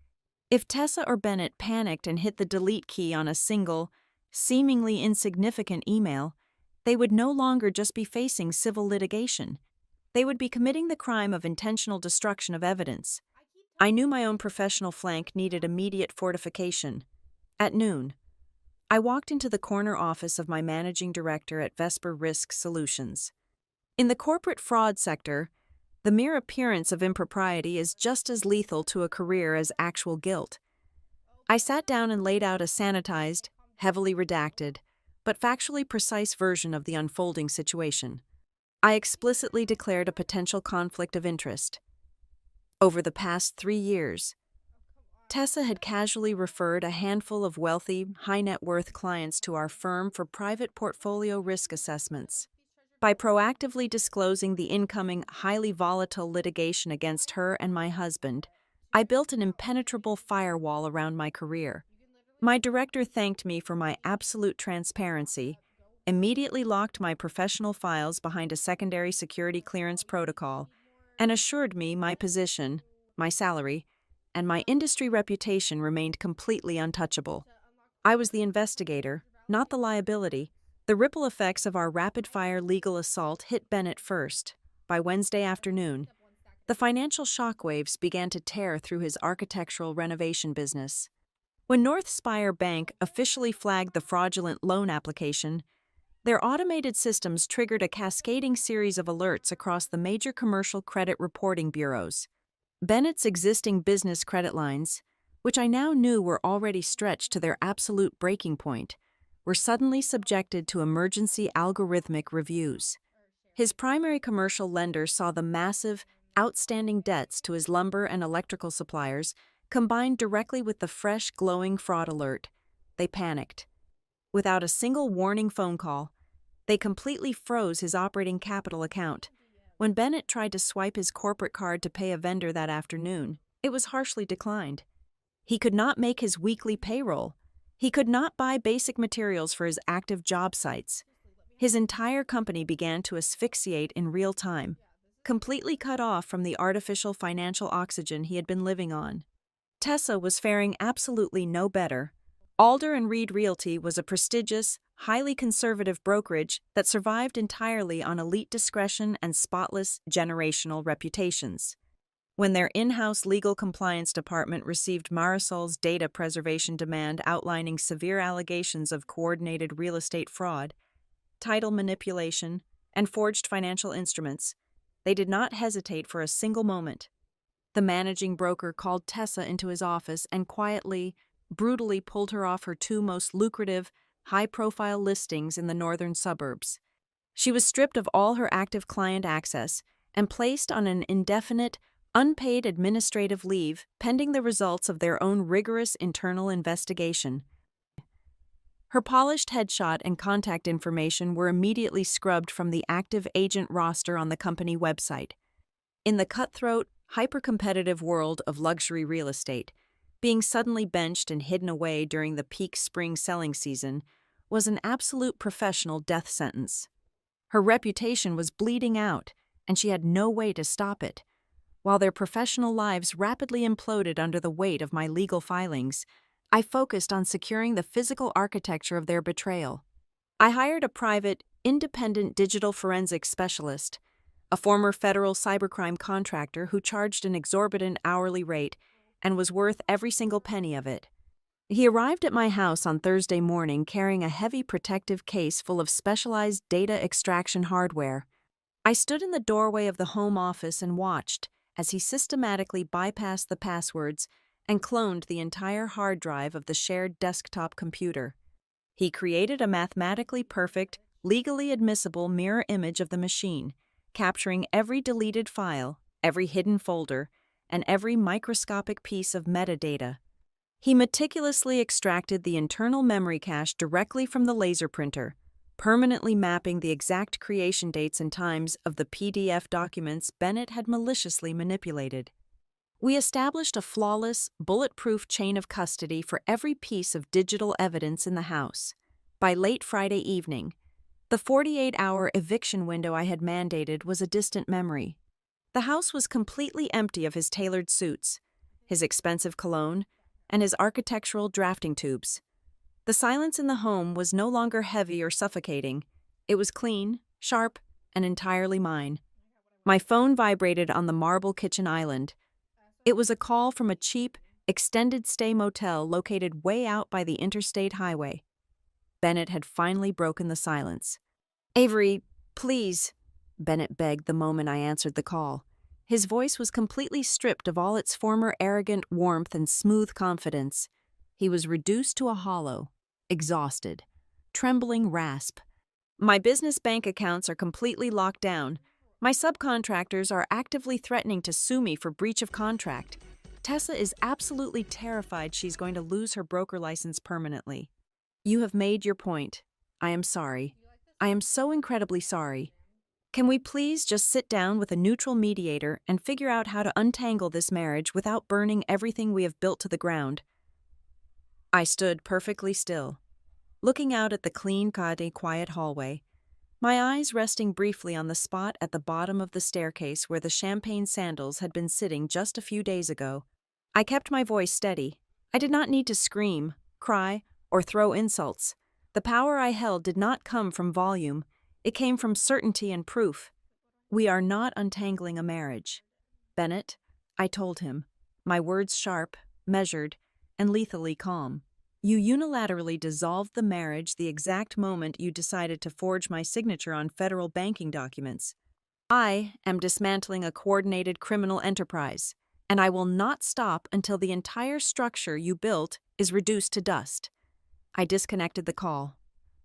If Tessa or Bennett panicked and hit the delete key on a single, seemingly insignificant email, they would no longer just be facing civil litigation. They would be committing the crime of intentional destruction of evidence. I knew my own professional flank needed immediate fortification. At noon, I walked into the corner office of my managing director at Vesper Risk Solutions. In the corporate fraud sector, the mere appearance of impropriety is just as lethal to a career as actual guilt. I sat down and laid out a sanitized, heavily redacted, but factually precise version of the unfolding situation. I explicitly declared a potential conflict of interest. Over the past 3 years, Tessa had casually referred a handful of wealthy, high-net-worth clients to our firm for private portfolio risk assessments. By proactively disclosing the incoming, highly volatile litigation against her and my husband, I built an impenetrable firewall around my career. My director thanked me for my absolute transparency, immediately locked my professional files behind a secondary security clearance protocol, and assured me my position, my salary, and my industry reputation remained completely untouchable. I was the investigator, not the liability. The ripple effects of our rapid-fire legal assault hit Bennett first. By Wednesday afternoon, the financial shockwaves began to tear through his architectural renovation business. When North Spire Bank officially flagged the fraudulent loan application, their automated systems triggered a cascading series of alerts across the major commercial credit reporting bureaus. Bennett's existing business credit lines, which I now knew were already stretched to their absolute breaking point, were suddenly subjected to emergency algorithmic reviews. His primary commercial lender saw the massive, outstanding debts to his lumber and electrical suppliers combined directly with the fresh, glowing fraud alert. They panicked. Without a single warning phone call, they completely froze his operating capital account. When Bennett tried to swipe his corporate card to pay a vendor that afternoon, it was harshly declined. He could not make his weekly payroll. He could not buy basic materials for his active job sites. His entire company began to asphyxiate in real time, completely cut off from the artificial financial oxygen he had been living on. Tessa was faring absolutely no better. Alder and Reed Realty was a prestigious, highly conservative brokerage that survived entirely on elite discretion and spotless generational reputations. When their in-house legal compliance department received Marisol's data preservation demand outlining severe allegations of coordinated real estate fraud, title manipulation, and forged financial instruments, they did not hesitate for a single moment. The managing broker called Tessa into his office and quietly, brutally pulled her off her 2 most lucrative, high-profile listings in the northern suburbs. She was stripped of all her active client access and placed on an indefinite, unpaid administrative leave pending the results of their own rigorous internal investigation. Her polished headshot and contact information were immediately scrubbed from the active agent roster on the company website. In the cutthroat, hyper-competitive world of luxury real estate, being suddenly benched and hidden away during the peak spring selling season was an absolute professional death sentence. Her reputation was bleeding out, and she had no way to stop it. While their professional lives rapidly imploded under the weight of my legal filings, I focused on securing the physical architecture of their betrayal. I hired a private, independent digital forensics specialist, a former federal cybercrime contractor who charged an exorbitant hourly rate and was worth every single penny of it. He arrived at my house on Thursday morning carrying a heavy protective case full of specialized data extraction hardware. I stood in the doorway of the home office and watched as he systematically bypassed the passwords and cloned the entire hard drive of the shared desktop computer. He created a mathematically perfect, legally admissible mirror image of the machine, capturing every deleted file, every hidden folder, and every microscopic piece of metadata. He meticulously extracted the internal memory cache directly from the laser printer, permanently mapping the exact creation dates and times of the PDF documents Bennett had maliciously manipulated. We established a flawless, bulletproof chain of custody for every piece of digital evidence in the house. By late Friday evening, the 48-hour eviction window I had mandated was a distant memory. The house was completely empty of his tailored suits, his expensive cologne, and his architectural drafting tubes. The silence in the home was no longer heavy or suffocating. It was clean, sharp, and entirely mine. My phone vibrated on the marble kitchen island. It was a call from a cheap, extended-stay motel located way out by the interstate highway. Bennett had finally broken the silence. "Avery, please," Bennett begged the moment I answered the call. His voice was completely stripped of all its former arrogant warmth and smooth confidence. He was reduced to a hollow, exhausted, trembling rasp. "My business bank accounts are completely locked down. My subcontractors are actively threatening to sue me for breach of contract. Tessa is absolutely terrified she's going to lose her broker license permanently. You have made your point. I am sorry. I am so incredibly sorry. Can we please just sit down with a neutral mediator and figure out how to untangle this marriage without burning everything we have built to the ground?" I stood perfectly still, looking out at the clean, quiet hallway, my eyes resting briefly on the spot at the bottom of the staircase where the champagne Sandals had been sitting just a few days ago. I kept my voice steady. I did not need to scream, cry, or throw insults. The power I held did not come from volume. It came from certainty and proof. "We are not untangling a marriage. Bennett," I told him, my words sharp, measured, and lethally calm. "You unilaterally dissolved the marriage the exact moment you decided to forge my signature on federal banking documents. I am dismantling a coordinated criminal enterprise, and I will not stop until the entire structure you built is reduced to dust." I disconnected the call,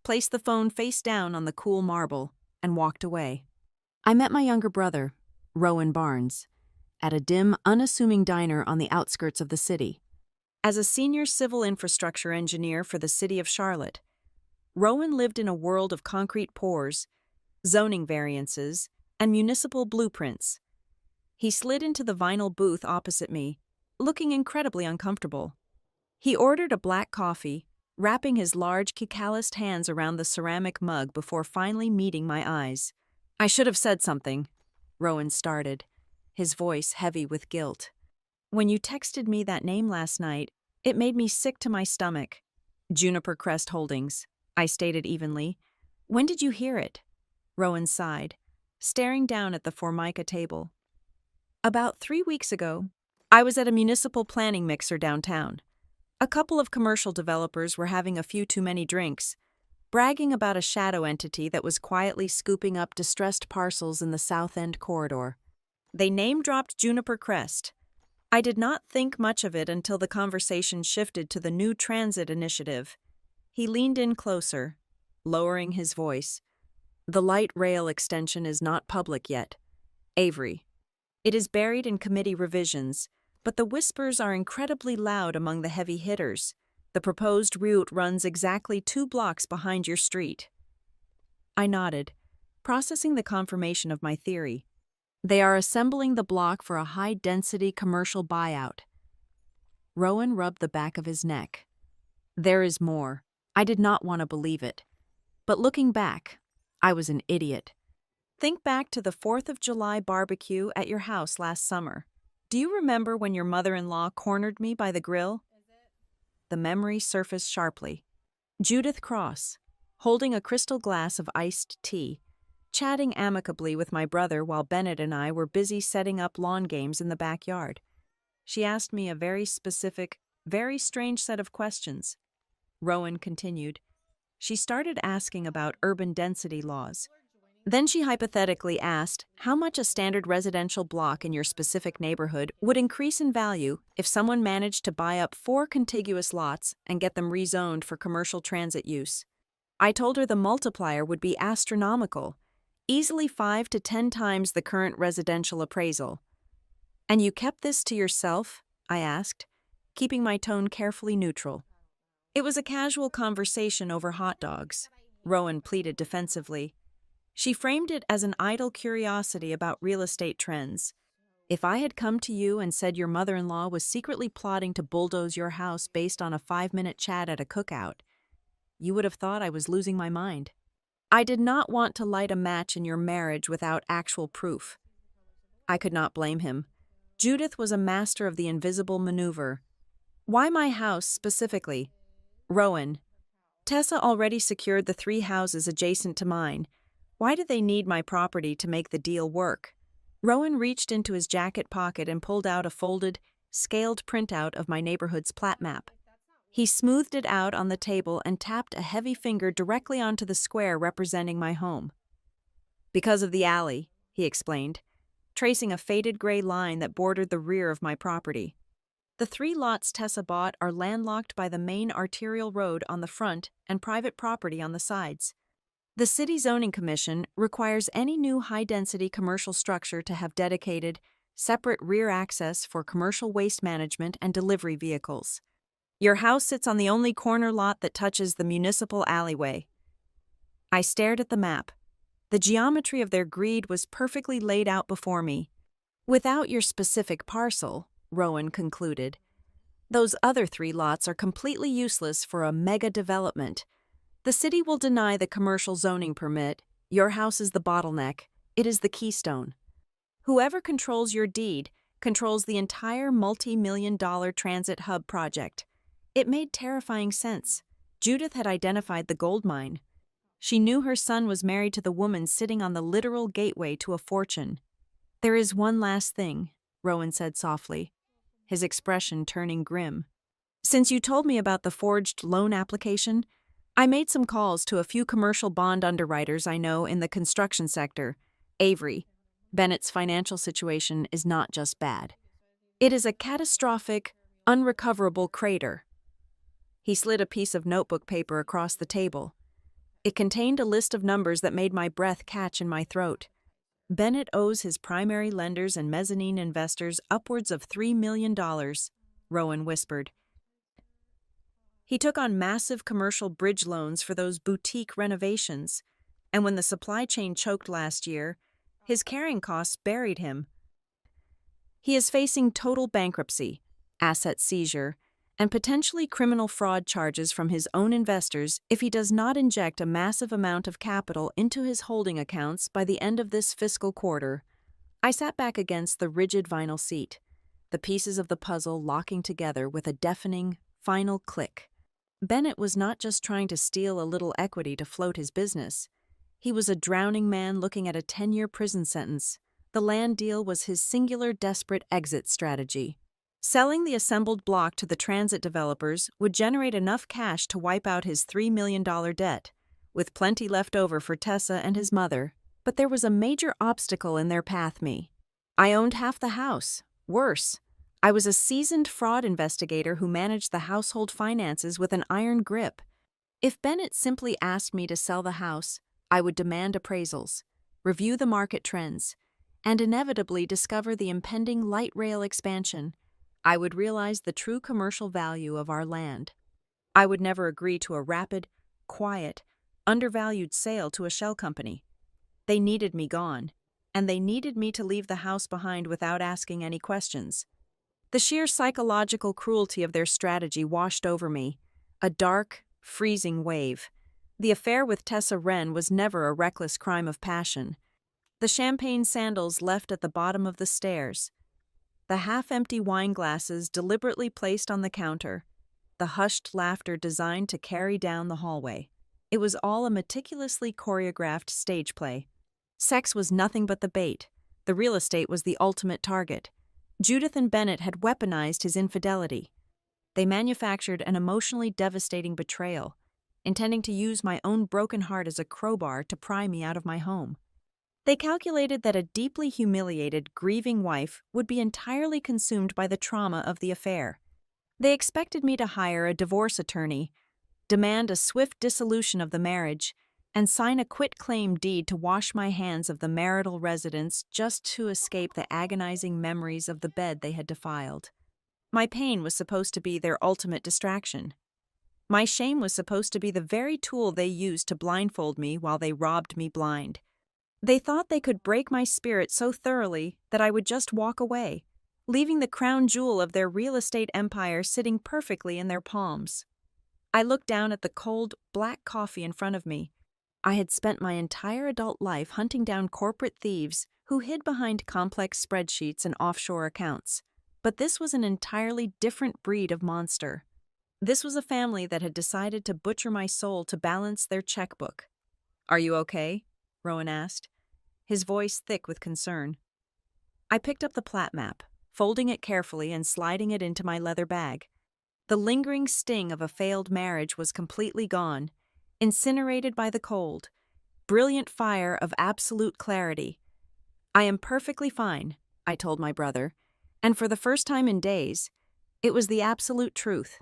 placed the phone face down on the cool marble, and walked away. I met my younger brother, Rowan Barnes, at a dim, unassuming diner on the outskirts of the city. As a senior civil infrastructure engineer for the city of Charlotte, Rowan lived in a world of concrete pours, zoning variances, and municipal blueprints. He slid into the vinyl booth opposite me, looking incredibly uncomfortable. He ordered a black coffee, wrapping his large, calloused hands around the ceramic mug before finally meeting my eyes. "I should have said something," Rowan started, his voice heavy with guilt. "When you texted me that name last night, it made me sick to my stomach." "Juniper Crest Holdings," I stated evenly. "When did you hear it?" Rowan sighed, staring down at the Formica table. "About 3 weeks ago, I was at a municipal planning mixer downtown. A couple of commercial developers were having a few too many drinks, bragging about a shadow entity that was quietly scooping up distressed parcels in the South End corridor. They name-dropped Juniper Crest. I did not think much of it until the conversation shifted to the new transit initiative. He leaned in closer, lowering his voice. "The light rail extension is not public yet. Avery. It is buried in committee revisions, but the whispers are incredibly loud among the heavy hitters. The proposed route runs exactly 2 blocks behind your street." I nodded, processing the confirmation of my theory. "They are assembling the block for a high-density commercial buyout." Rowan rubbed the back of his neck. "There is more." I did not want to believe it. But looking back, I was an idiot. Think back to the 4th of July barbecue at your house last summer. Do you remember when your mother-in-law cornered me by the grill? The memory surfaced sharply. Judith Cross, holding a crystal glass of iced tea, chatting amicably with my brother while Bennett and I were busy setting up lawn games in the backyard. She asked me a very specific, very strange set of questions. Rowan continued. She started asking about urban density laws. Then she hypothetically asked how much a standard residential block in your specific neighborhood would increase in value if someone managed to buy up 4 contiguous lots and get them rezoned for commercial transit use. I told her the multiplier would be astronomical, easily 5 to 10 times the current residential appraisal. "And you kept this to yourself?" I asked, keeping my tone carefully neutral. "It was a casual conversation over hot dogs," Rowan pleaded defensively. She framed it as an idle curiosity about real estate trends. "If I had come to you and said your mother-in-law was secretly plotting to bulldoze your house based on a 5-minute chat at a cookout, you would have thought I was losing my mind. I did not want to light a match in your marriage without actual proof." I could not blame him. Judith was a master of the invisible maneuver. "Why my house specifically?" "Rowan, Tessa already secured the 3 houses adjacent to mine. Why do they need my property to make the deal work?" Rowan reached into his jacket pocket and pulled out a folded, scaled printout of my neighborhood's plat map. He smoothed it out on the table and tapped a heavy finger directly onto the square representing my home. "Because of the alley," he explained, tracing a faded gray line that bordered the rear of my property. "The 3 lots Tessa bought are landlocked by the main arterial road on the front and private property on the sides. The City Zoning Commission requires any new high-density commercial structure to have dedicated, separate rear access for commercial waste management and delivery vehicles. Your house sits on the only corner lot that touches the municipal alleyway." I stared at the map. The geometry of their greed was perfectly laid out before me. "Without your specific parcel," Rowan concluded, "those other 3 lots are completely useless for a mega development. The city will deny the commercial zoning permit. Your house is the bottleneck. It is the keystone. Whoever controls your deed controls the entire multi-million-dollar transit hub project." It made terrifying sense. Judith had identified the gold mine. She knew her son was married to the woman sitting on the literal gateway to a fortune. "There is one last thing," Rowan said softly, his expression turning grim. "Since you told me about the forged loan application, I made some calls to a few commercial bond underwriters I know in the construction sector. Avery, Bennett's financial situation is not just bad. It is a catastrophic, unrecoverable crater." He slid a piece of notebook paper across the table. It contained a list of numbers that made my breath catch in my throat. "Bennett owes his primary lenders and mezzanine investors upwards of $3 million, Rowan whispered. "He took on massive commercial bridge loans for those boutique renovations, and when the supply chain choked last year, his carrying costs buried him. He is facing total bankruptcy, asset seizure, and potentially criminal fraud charges from his own investors if he does not inject a massive amount of capital into his holding accounts by the end of this fiscal quarter." I sat back against the rigid vinyl seat, the pieces of the puzzle locking together with a deafening, final click. Bennett was not just trying to steal a little equity to float his business. He was a drowning man looking at a 10-year prison sentence. The land deal was his singular desperate exit strategy. Selling the assembled block to the transit developers would generate enough cash to wipe out his $3 million debt, with plenty left over for Tessa and his mother. But there was a major obstacle in their path. I owned half the house. Worse, I was a seasoned fraud investigator who managed the household finances with an iron grip. If Bennett simply asked me to sell the house, I would demand appraisals, review the market trends, and inevitably discover the impending light rail expansion. I would realize the true commercial value of our land. I would never agree to a rapid, quiet, undervalued sale to a shell company. They needed me gone, and they needed me to leave the house behind without asking any questions. The sheer psychological cruelty of their strategy washed over me, a dark, freezing wave. The affair with Tessa Wren was never a reckless crime of passion. The champagne sandals left at the bottom of the stairs, the half-empty wine glasses deliberately placed on the counter, the hushed laughter designed to carry down the hallway. It was all a meticulously choreographed stage play. Sex was nothing but the bait. The real estate was the ultimate target. Judith and Bennett had weaponized his infidelity. They manufactured an emotionally devastating betrayal, intending to use my own broken heart as a crowbar to pry me out of my home. They calculated that a deeply humiliated, grieving wife would be entirely consumed by the trauma of the affair. They expected me to hire a divorce attorney, demand a swift dissolution of the marriage, and sign a quitclaim deed to wash my hands of the marital residence just to escape the agonizing memories of the bed they had defiled. My pain was supposed to be their ultimate distraction. My shame was supposed to be the very tool they used to blindfold me while they robbed me blind. They thought they could break my spirit so thoroughly that I would just walk away, leaving the crown jewel of their real estate empire sitting perfectly in their palms. I looked down at the cold, black coffee in front of me. I had spent my entire adult life hunting down corporate thieves who hid behind complex spreadsheets and offshore accounts. But this was an entirely different breed of monster. This was a family that had decided to butcher my soul to balance their checkbook. "Are you okay?" Rowan asked, his voice thick with concern. I picked up the plat map, folding it carefully and sliding it into my leather bag. The lingering sting of a failed marriage was completely gone, incinerated by the cold, brilliant fire of absolute clarity. "I am perfectly fine," I told my brother, and for the first time in days, it was the absolute truth.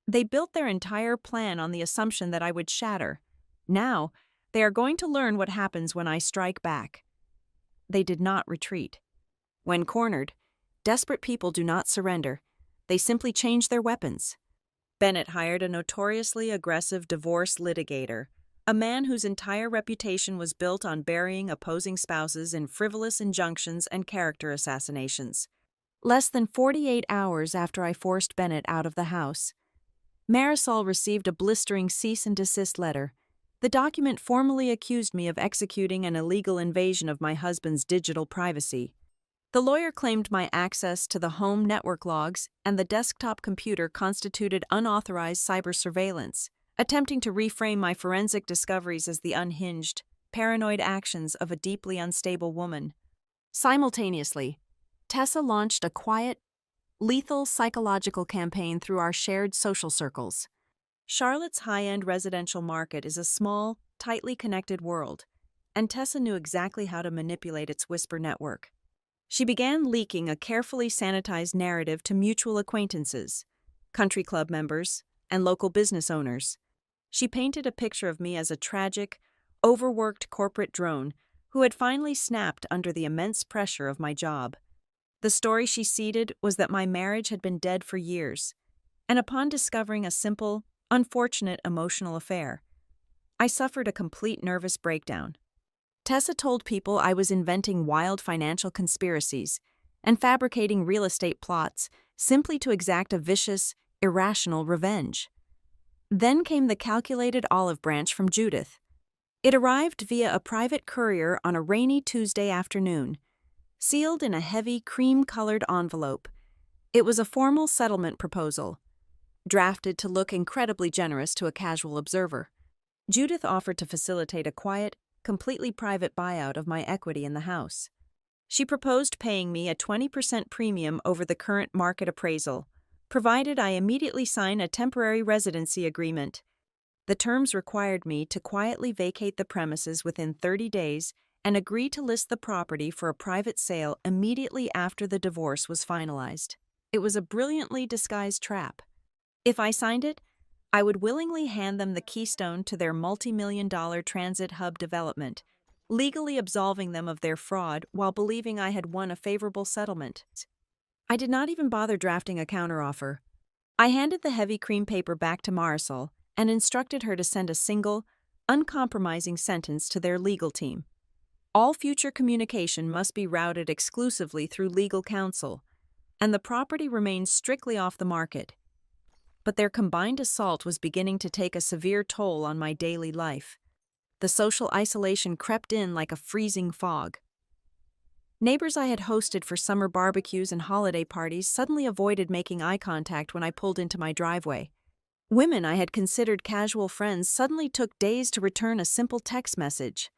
They built their entire plan on the assumption that I would shatter. Now, they are going to learn what happens when I strike back. They did not retreat. When cornered, desperate people do not surrender. They simply change their weapons. Bennett hired a notoriously aggressive divorce litigator, a man whose entire reputation was built on burying opposing spouses in frivolous injunctions and character assassinations. Less than 48 hours after I forced Bennett out of the house, Marisol received a blistering cease and desist letter. The document formally accused me of executing an illegal invasion of my husband's digital privacy. The lawyer claimed my access to the home network logs and the desktop computer constituted unauthorized cyber surveillance, attempting to reframe my forensic discoveries as the unhinged, paranoid actions of a deeply unstable woman. Simultaneously, Tessa launched a quiet, lethal psychological campaign through our shared social circles. Charlotte's high-end residential market is a small, tightly connected world, and Tessa knew exactly how to manipulate its whisper network. She began leaking a carefully sanitized narrative to mutual acquaintances, country club members, and local business owners. She painted a picture of me as a tragic, overworked corporate drone who had finally snapped under the immense pressure of my job. The story she seeded was that my marriage had been dead for years, and upon discovering a simple, unfortunate emotional affair, I suffered a complete nervous breakdown. Tessa told people I was inventing wild financial conspiracies and fabricating real estate plots simply to exact a vicious, irrational revenge. Then came the calculated olive branch from Judith. It arrived via a private courier on a rainy Tuesday afternoon, sealed in a heavy cream-colored envelope. It was a formal settlement proposal, drafted to look incredibly generous to a casual observer. Judith offered to facilitate a quiet, completely private buyout of my equity in the house. She proposed paying me a 20% premium over the current market appraisal, provided I immediately sign a temporary residency agreement. The terms required me to quietly vacate the premises within 30 days and agree to list the property for a private sale immediately after the divorce was finalized. It was a brilliantly disguised trap. If I signed it, I would willingly hand them the keystone to their multi-million-dollar transit hub development, legally absolving them of their fraud while believing I had won a favorable settlement. I did not even bother drafting a counteroffer. I handed the heavy cream paper back to Marisol and instructed her to send a single, uncompromising sentence to their legal team. All future communication must be routed exclusively through legal counsel, and the property remains strictly off the market. But their combined assault was beginning to take a severe toll on my daily life. The social isolation crept in like a freezing fog. Neighbors I had hosted for summer barbecues and holiday parties suddenly avoided making eye contact when I pulled into my driveway. Women I had considered casual friends suddenly took days to return a simple text message,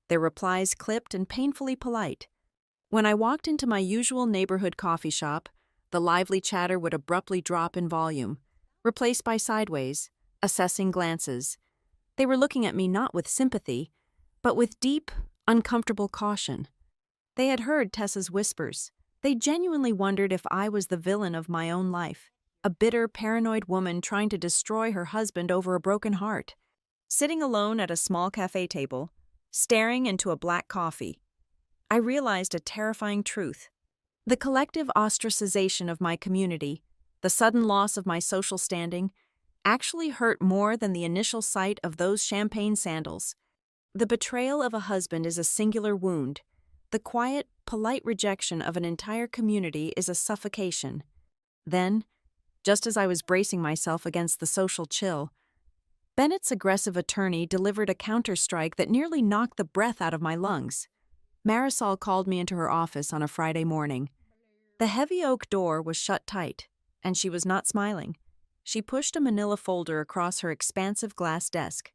their replies clipped and painfully polite. When I walked into my usual neighborhood coffee shop, the lively chatter would abruptly drop in volume, replaced by sideways, assessing glances. They were looking at me not with sympathy, but with deep, uncomfortable caution. They had heard Tessa's whispers. They genuinely wondered if I was the villain of my own life, a bitter, paranoid woman trying to destroy her husband over a broken heart. Sitting alone at a small cafe table, staring into a black coffee, I realized a terrifying truth. The collective ostracization of my community, the sudden loss of my social standing, actually hurt more than the initial sight of those champagne sandals. The betrayal of a husband is a singular wound. The quiet, polite rejection of an entire community is a suffocation. Then, just as I was bracing myself against the social chill, Bennett's aggressive attorney delivered a counterstrike that nearly knocked the breath out of my lungs. Marisol called me into her office on a Friday morning. The heavy oak door was shut tight, and she was not smiling. She pushed a manila folder across her expansive glass desk.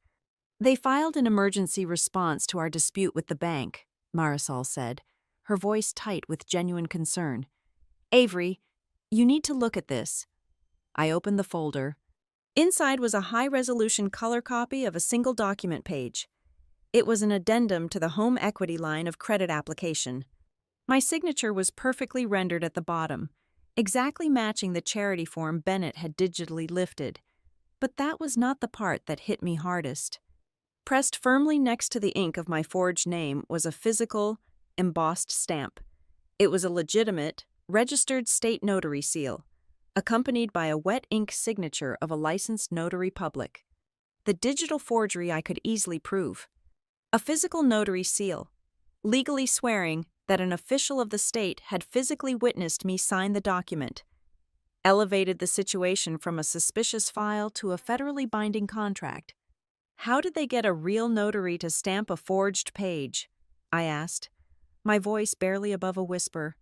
"They filed an emergency response to our dispute with the bank," Marisol said, her voice tight with genuine concern. "Avery, you need to look at this." I opened the folder. Inside was a high-resolution color copy of a single document page. It was an addendum to the home equity line of credit application. My signature was perfectly rendered at the bottom, exactly matching the charity form Bennett had digitally lifted. But that was not the part that hit me hardest. Pressed firmly next to the ink of my forged name was a physical, embossed stamp. It was a legitimate, registered state notary seal, accompanied by a wet ink signature of a licensed notary public. The digital forgery I could easily prove. A physical notary seal, legally swearing that an official of the state had physically witnessed me sign the document, elevated the situation from a suspicious file to a federally binding contract. How did they get a real notary to stamp a forged page? I asked, my voice barely above a whisper.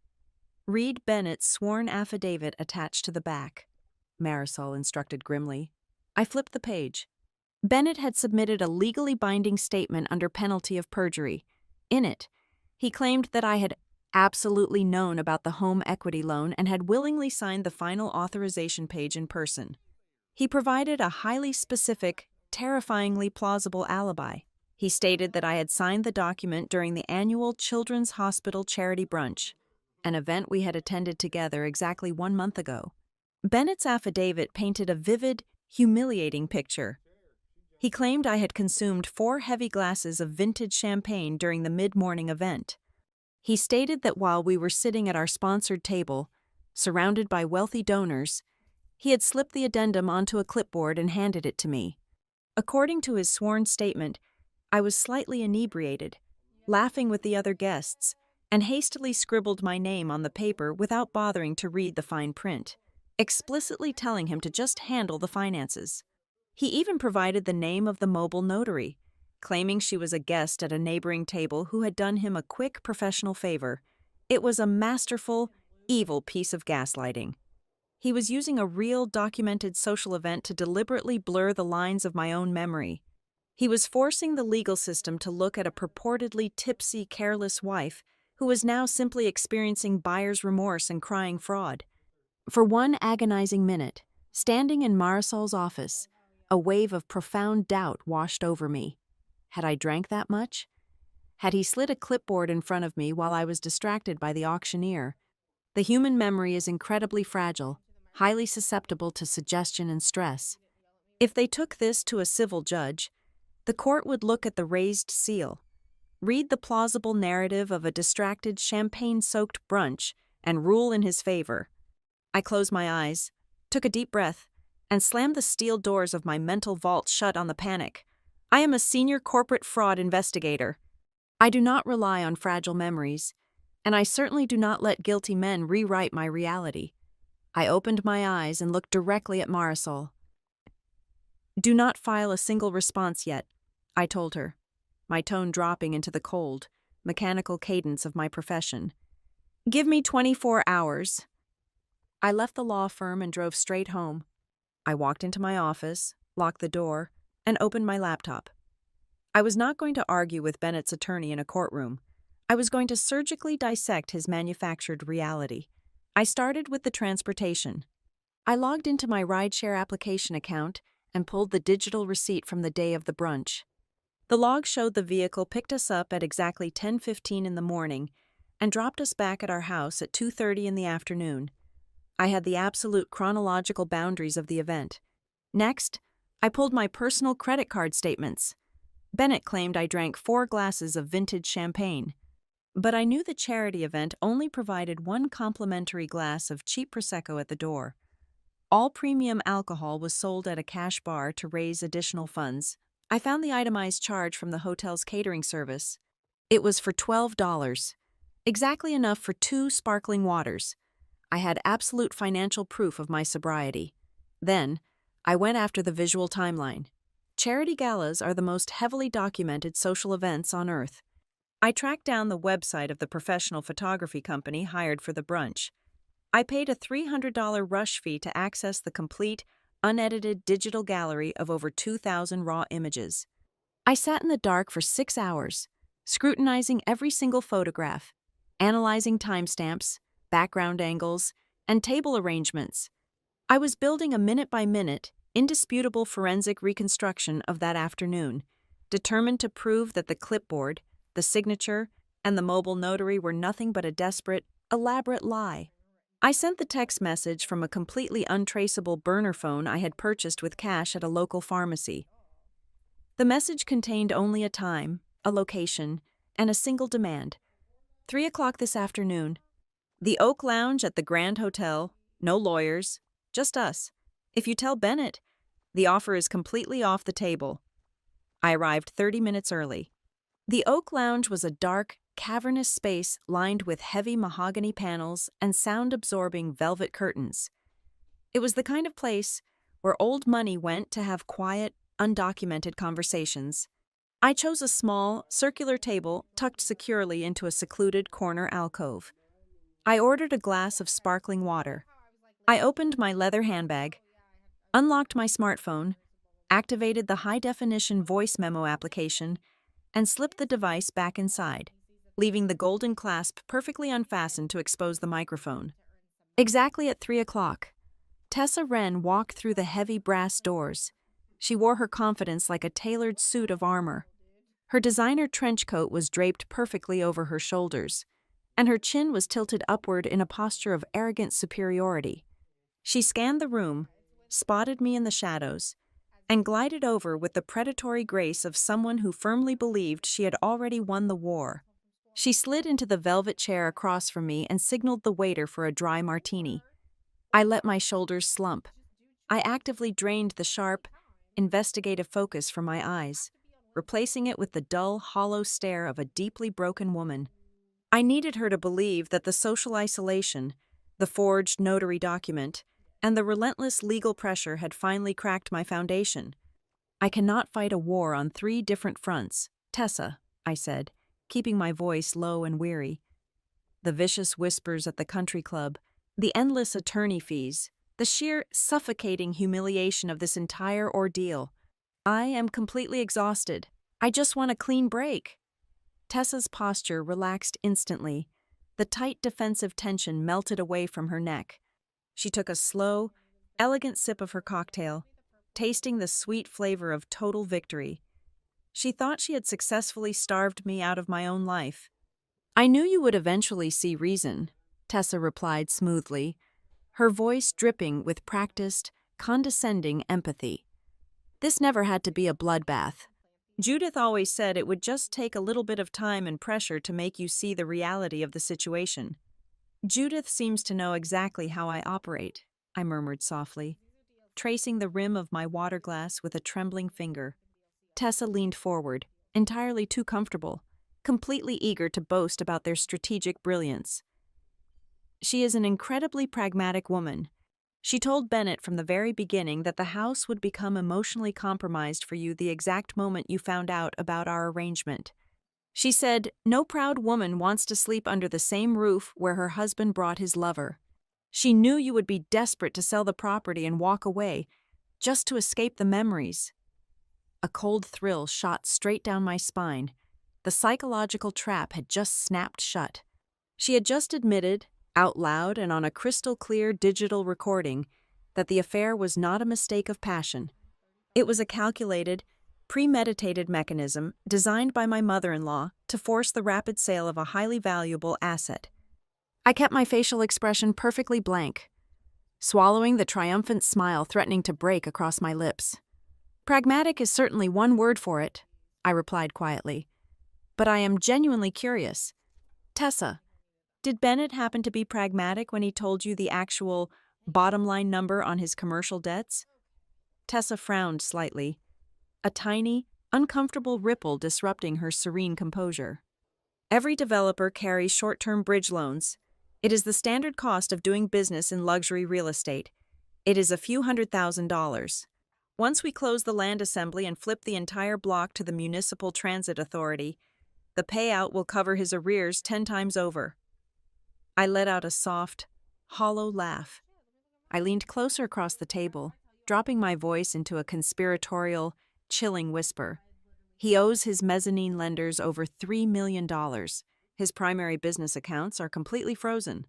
"Read Bennett's sworn affidavit attached to the back," Marisol instructed grimly. I flipped the page. Bennett had submitted a legally binding statement under penalty of perjury. In it, he claimed that I had absolutely known about the home equity loan and had willingly signed the final authorization page in person. He provided a highly specific, terrifyingly plausible alibi. He stated that I had signed the document during the annual Children's Hospital charity brunch, an event we had attended together exactly 1 month ago. Bennett's affidavit painted a vivid, humiliating picture. He claimed I had consumed 4 heavy glasses of vintage champagne during the mid-morning event. He stated that while we were sitting at our sponsored table, surrounded by wealthy donors, he had slipped the addendum onto a clipboard and handed it to me. According to his sworn statement, I was slightly inebriated, laughing with the other guests, and hastily scribbled my name on the paper without bothering to read the fine print, explicitly telling him to just handle the finances. He even provided the name of the mobile notary, claiming she was a guest at a neighboring table who had done him a quick professional favor. It was a masterful, evil piece of gaslighting. He was using a real, documented social event to deliberately blur the lines of my own memory. He was forcing the legal system to look at a purportedly tipsy, careless wife who was now simply experiencing buyer's remorse and crying fraud. For one agonizing minute, standing in Marisol's office, a wave of profound doubt washed over me. Had I drank that much? Had he slid a clipboard in front of me while I was distracted by the auctioneer? The human memory is incredibly fragile, highly susceptible to suggestion and stress. If they took this to a civil judge, the court would look at the raised seal, read the plausible narrative of a distracted, champagne-soaked brunch, and rule in his favor. I closed my eyes, took a deep breath, and slammed the steel doors of my mental vault shut on the panic. I am a senior corporate fraud investigator. I do not rely on fragile memories, and I certainly do not let guilty men rewrite my reality. I opened my eyes and looked directly at Marisol. "Do not file a single response yet," I told her, my tone dropping into the cold, mechanical cadence of my profession. "Give me 24 hours. I left the law firm and drove straight home. I walked into my office, locked the door, and opened my laptop. I was not going to argue with Bennett's attorney in a courtroom. I was going to surgically dissect his manufactured reality. I started with the transportation. I logged into my rideshare application account and pulled the digital receipt from the day of the brunch. The log showed the vehicle picked us up at exactly 10:15 in the morning and dropped us back at our house at 2:30 in the afternoon. I had the absolute chronological boundaries of the event. Next, I pulled my personal credit card statements. Bennett claimed I drank 4 glasses of vintage champagne. But I knew the charity event only provided 1 complimentary glass of cheap Prosecco at the door. All premium alcohol was sold at a cash bar to raise additional funds. I found the itemized charge from the hotel's catering service. It was for $12, exactly enough for 2 sparkling waters. I had absolute financial proof of my sobriety. Then, I went after the visual timeline. Charity galas are the most heavily documented social events on Earth. I tracked down the website of the professional photography company hired for the brunch. I paid a $300 rush fee to access the complete, unedited digital gallery of over 2,000 raw images. I sat in the dark for 6 hours, scrutinizing every single photograph, analyzing timestamps, background angles, and table arrangements. I was building a minute-by-minute, indisputable forensic reconstruction of that afternoon, determined to prove that the clipboard, the signature, and the mobile notary were nothing but a desperate, elaborate lie. I sent the text message from a completely untraceable burner phone I had purchased with cash at a local pharmacy. The message contained only a time, a location, and a single demand. 3 o'clock this afternoon. The Oak Lounge at the Grand Hotel, no lawyers, just us. If you tell Bennett, the offer is completely off the table. I arrived 30 minutes early. The Oak Lounge was a dark, cavernous space lined with heavy mahogany panels and sound-absorbing velvet curtains. It was the kind of place where old money went to have quiet, undocumented conversations. I chose a small, circular table tucked securely into a secluded corner alcove. I ordered a glass of sparkling water. I opened my leather handbag, unlocked my smartphone, activated the high-definition voice memo application, and slipped the device back inside, leaving the golden clasp perfectly unfastened to expose the microphone. Exactly at 3 o'clock, Tessa Wren walked through the heavy brass doors. She wore her confidence like a tailored suit of armor. Her designer trench coat was draped perfectly over her shoulders, and her chin was tilted upward in a posture of arrogant superiority. She scanned the room, spotted me in the shadows, and glided over with the predatory grace of someone who firmly believed she had already won the war. She slid into the velvet chair across from me and signaled the waiter for a dry martini. I let my shoulders slump. I actively drained the sharp, investigative focus from my eyes, replacing it with the dull, hollow stare of a deeply broken woman. I needed her to believe that the social isolation, the forged notary document, and the relentless legal pressure had finally cracked my foundation. I cannot fight a war on 3 different fronts, Tessa, I said, keeping my voice low and weary. The vicious whispers at the country club, the endless attorney fees, the sheer suffocating humiliation of this entire ordeal. I am completely exhausted. I just want a clean break. Tessa's posture relaxed instantly. The tight defensive tension melted away from her neck. She took a slow, elegant sip of her cocktail, tasting the sweet flavor of total victory. She thought she had successfully starved me out of my own life. I knew you would eventually see reason, Tessa replied smoothly, her voice dripping with practiced, condescending empathy. This never had to be a bloodbath. Judith always said it would just take a little bit of time and pressure to make you see the reality of the situation. Judith seems to know exactly how I operate, I murmured softly, tracing the rim of my water glass with a trembling finger. Tessa leaned forward, entirely too comfortable, completely eager to boast about their strategic brilliance. She is an incredibly pragmatic woman. She told Bennett from the very beginning that the house would become emotionally compromised for you the exact moment you found out about our arrangement. She said, no proud woman wants to sleep under the same roof where her husband brought his lover. She knew you would be desperate to sell the property and walk away, just to escape the memories. A cold thrill shot straight down my spine. The psychological trap had just snapped shut. She had just admitted, out loud and on a crystal-clear digital recording, that the affair was not a mistake of passion. It was a calculated, premeditated mechanism designed by my mother-in-law to force the rapid sale of a highly valuable asset. I kept my facial expression perfectly blank, swallowing the triumphant smile threatening to break across my lips. Pragmatic is certainly one word for it, I replied quietly. But I am genuinely curious. Tessa, Did Bennett happen to be pragmatic when he told you the actual bottom-line number on his commercial debts? Tessa frowned slightly, a tiny, uncomfortable ripple disrupting her serene composure. Every developer carries short-term bridge loans. It is the standard cost of doing business in luxury real estate. It is a few $100,000. Once we close the land assembly and flip the entire block to the Municipal Transit Authority, the payout will cover his arrears 10 times over. I let out a soft, hollow laugh. I leaned closer across the table, dropping my voice into a conspiratorial, chilling whisper. He owes his mezzanine lenders over $3 million. His primary business accounts are completely frozen.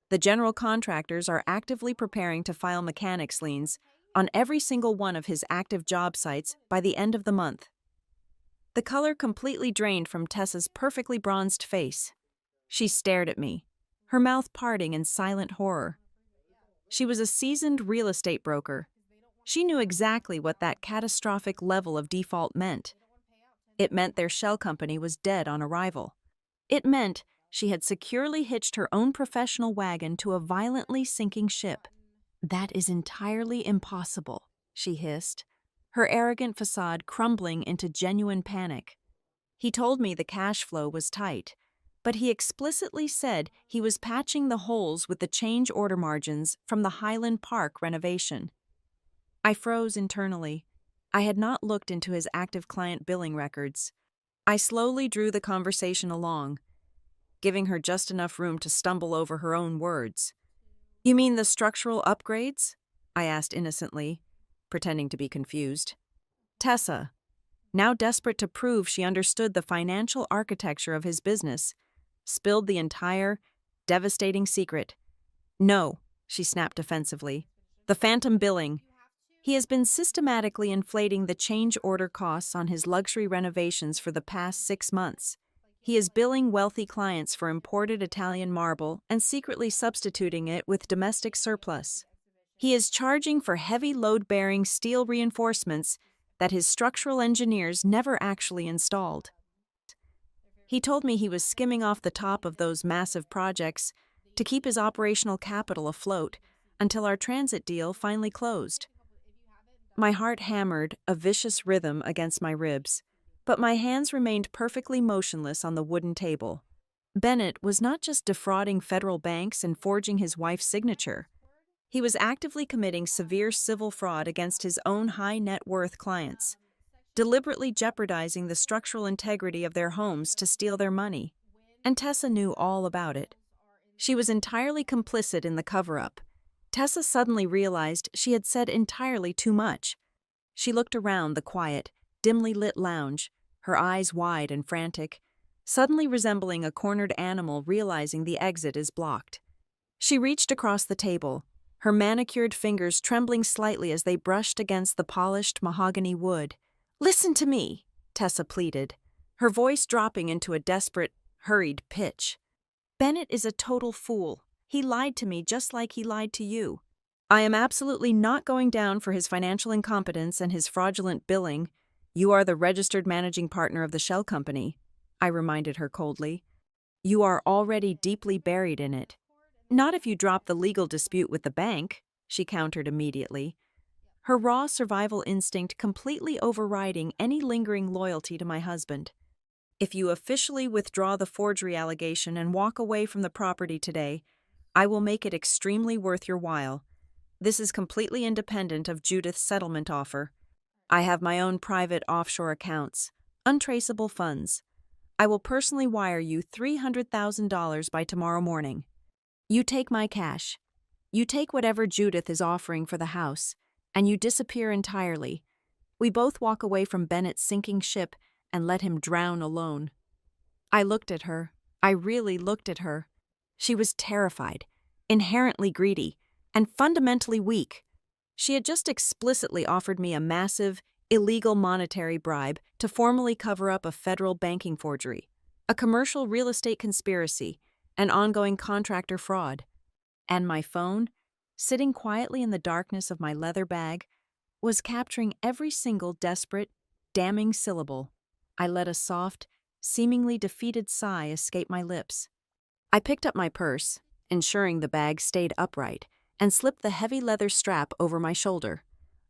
The general contractors are actively preparing to file mechanics liens on every single one of his active job sites by the end of the month. The color completely drained from Tessa's perfectly bronzed face. She stared at me, her mouth parting in silent horror. She was a seasoned real estate broker. She knew exactly what that catastrophic level of default meant. It meant their shell company was dead on arrival. It meant she had securely hitched her own professional wagon to a violently sinking ship. "That is entirely impossible," she hissed, her arrogant facade crumbling into genuine panic. He told me the cash flow was tight, but he explicitly said he was patching the holes with the change order margins from the Highland Park renovation. I froze internally. I had not looked into his active client billing records. I slowly drew the conversation along, giving her just enough room to stumble over her own words. "You mean the structural upgrades?" I asked innocently, pretending to be confused. Tessa, now desperate to prove she understood the financial architecture of his business, spilled the entire, devastating secret. "No," she snapped defensively. "The phantom billing. He has been systematically inflating the change order costs on his luxury renovations for the past 6 months. He is billing wealthy clients for imported Italian marble and secretly substituting it with domestic surplus. He is charging for heavy load-bearing steel reinforcements that his structural engineers never actually installed. He told me he was skimming off the top of those massive projects to keep his operational capital afloat until our transit deal finally closed." My heart hammered a vicious rhythm against my ribs, but my hands remained perfectly motionless on the wooden table. Bennett was not just defrauding federal banks and forging his wife's signature. He was actively committing severe civil fraud against his own high-net-worth clients, deliberately jeopardizing the structural integrity of their homes to steal their money. And Tessa knew all about it. She was entirely complicit in the cover-up. Tessa suddenly realized she had said entirely too much. She looked around the quiet, dimly lit lounge, her eyes wide and frantic, suddenly resembling a cornered animal realizing the exit is blocked. She reached across the table, her manicured fingers trembling slightly as they brushed against the polished mahogany wood. "Listen to me," Tessa pleaded, her voice dropping into a desperate, hurried pitch. "Bennett is a total fool. He lied to me just like he lied to you. I am absolutely not going down for his financial incompetence and his fraudulent billing. You are the registered managing partner of the shell company," I reminded her coldly. "You are already deeply buried in it." "Not if you drop the legal dispute with the bank," she countered immediately, her raw survival instinct completely overriding any lingering loyalty to my husband. "If you officially withdraw the forgery allegation and walk away from the property today, I will make it extremely worth your while. This is completely independent of Judith's settlement offer. I have my own private offshore accounts, untraceable funds. I will personally wire you $300,000 by tomorrow morning. You take my cash. You take whatever Judith is offering for the house, and you disappear entirely. We both walk away from Bennett's sinking ship and let him drown alone." I looked at her. I really looked at her. She was terrified, inherently greedy, and fundamentally weak. She had just explicitly offered me a massive, illegal monetary bribe to formally cover up a federal banking forgery, a commercial real estate conspiracy, and ongoing contractor fraud. And my phone, sitting quietly in the darkness of my leather bag, was capturing every single desperate, damning syllable. I let a soft, seemingly defeated sigh escape my lips. I picked up my purse, ensuring the bag stayed upright, and slipped the heavy leather strap over my shoulder.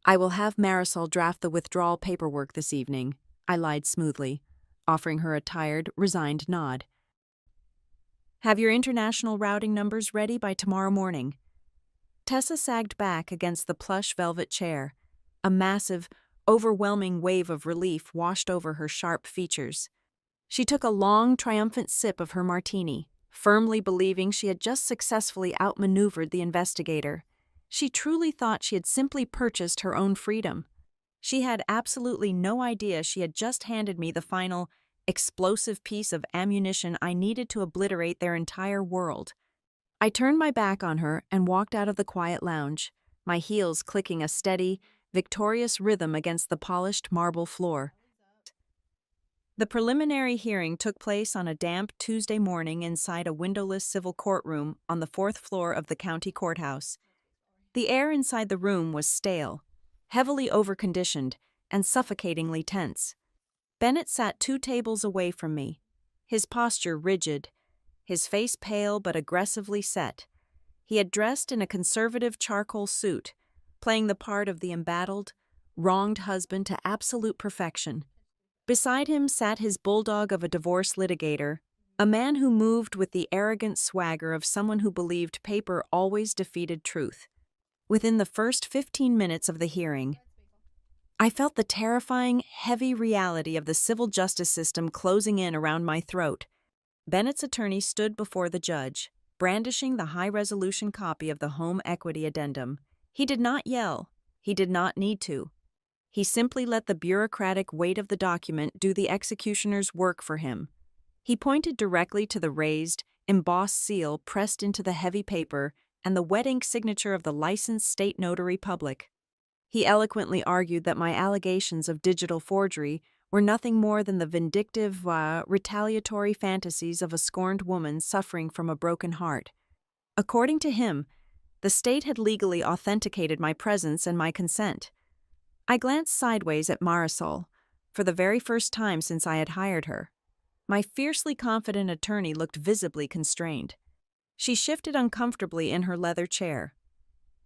"I will have Marisol draft the withdrawal paperwork this evening," I lied smoothly, offering her a tired, resigned nod. "Have your international routing numbers ready by tomorrow morning." Tessa sagged back against the plush velvet chair. A massive, overwhelming wave of relief washed over her sharp features. She took a long, triumphant sip of her martini, firmly believing she had just successfully outmaneuvered the investigator. She truly thought she had simply purchased her own freedom. She had absolutely no idea she had just handed me the final, explosive piece of ammunition I needed to obliterate their entire world. I turned my back on her and walked out of the quiet lounge, my heels clicking a steady, victorious rhythm against the polished marble floor. The preliminary hearing took place on a damp Tuesday morning inside a windowless civil courtroom on the 4th floor of the county courthouse. The air inside the room was stale, heavily overconditioned, and suffocatingly tense. Bennett sat 2 tables away from me, his posture rigid, his face pale but aggressively set. He had dressed in a conservative charcoal suit, playing the part of the embattled, wronged husband to absolute perfection. Beside him sat his bulldog of a divorce litigator, a man who moved with the arrogant swagger of someone who believed paper always defeated truth. Within the first 15 minutes of the hearing, I felt the terrifying, heavy reality of the civil justice system closing in around my throat. Bennett's attorney stood before the judge, brandishing the high-resolution copy of the home equity addendum. He did not yell. He did not need to. He simply let the bureaucratic weight of the document do the executioner's work for him. He pointed directly to the raised, embossed seal pressed into the heavy paper and the wet ink signature of the licensed state notary public. He eloquently argued that my allegations of digital forgery were nothing more than the vindictive, retaliatory fantasies of a scorned woman suffering from a broken heart. According to him, the state had legally authenticated my presence and my consent. I glanced sideways at Marisol, for the very first time since I had hired her. My fiercely confident attorney looked visibly constrained. She shifted uncomfortably in her leather chair,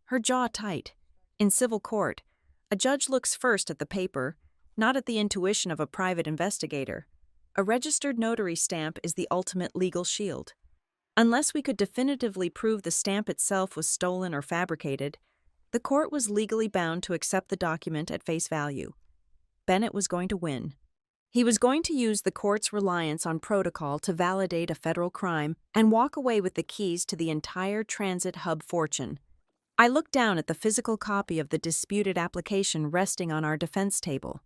her jaw tight. In civil court, a judge looks first at the paper, not at the intuition of a private investigator. A registered notary stamp is the ultimate legal shield. Unless we could definitively prove the stamp itself was stolen or fabricated, the court was legally bound to accept the document at face value. Bennett was going to win. He was going to use the court's reliance on protocol to validate a federal crime and walk away with the keys to the entire transit hub fortune. I looked down at the physical copy of the disputed application resting on our defense table.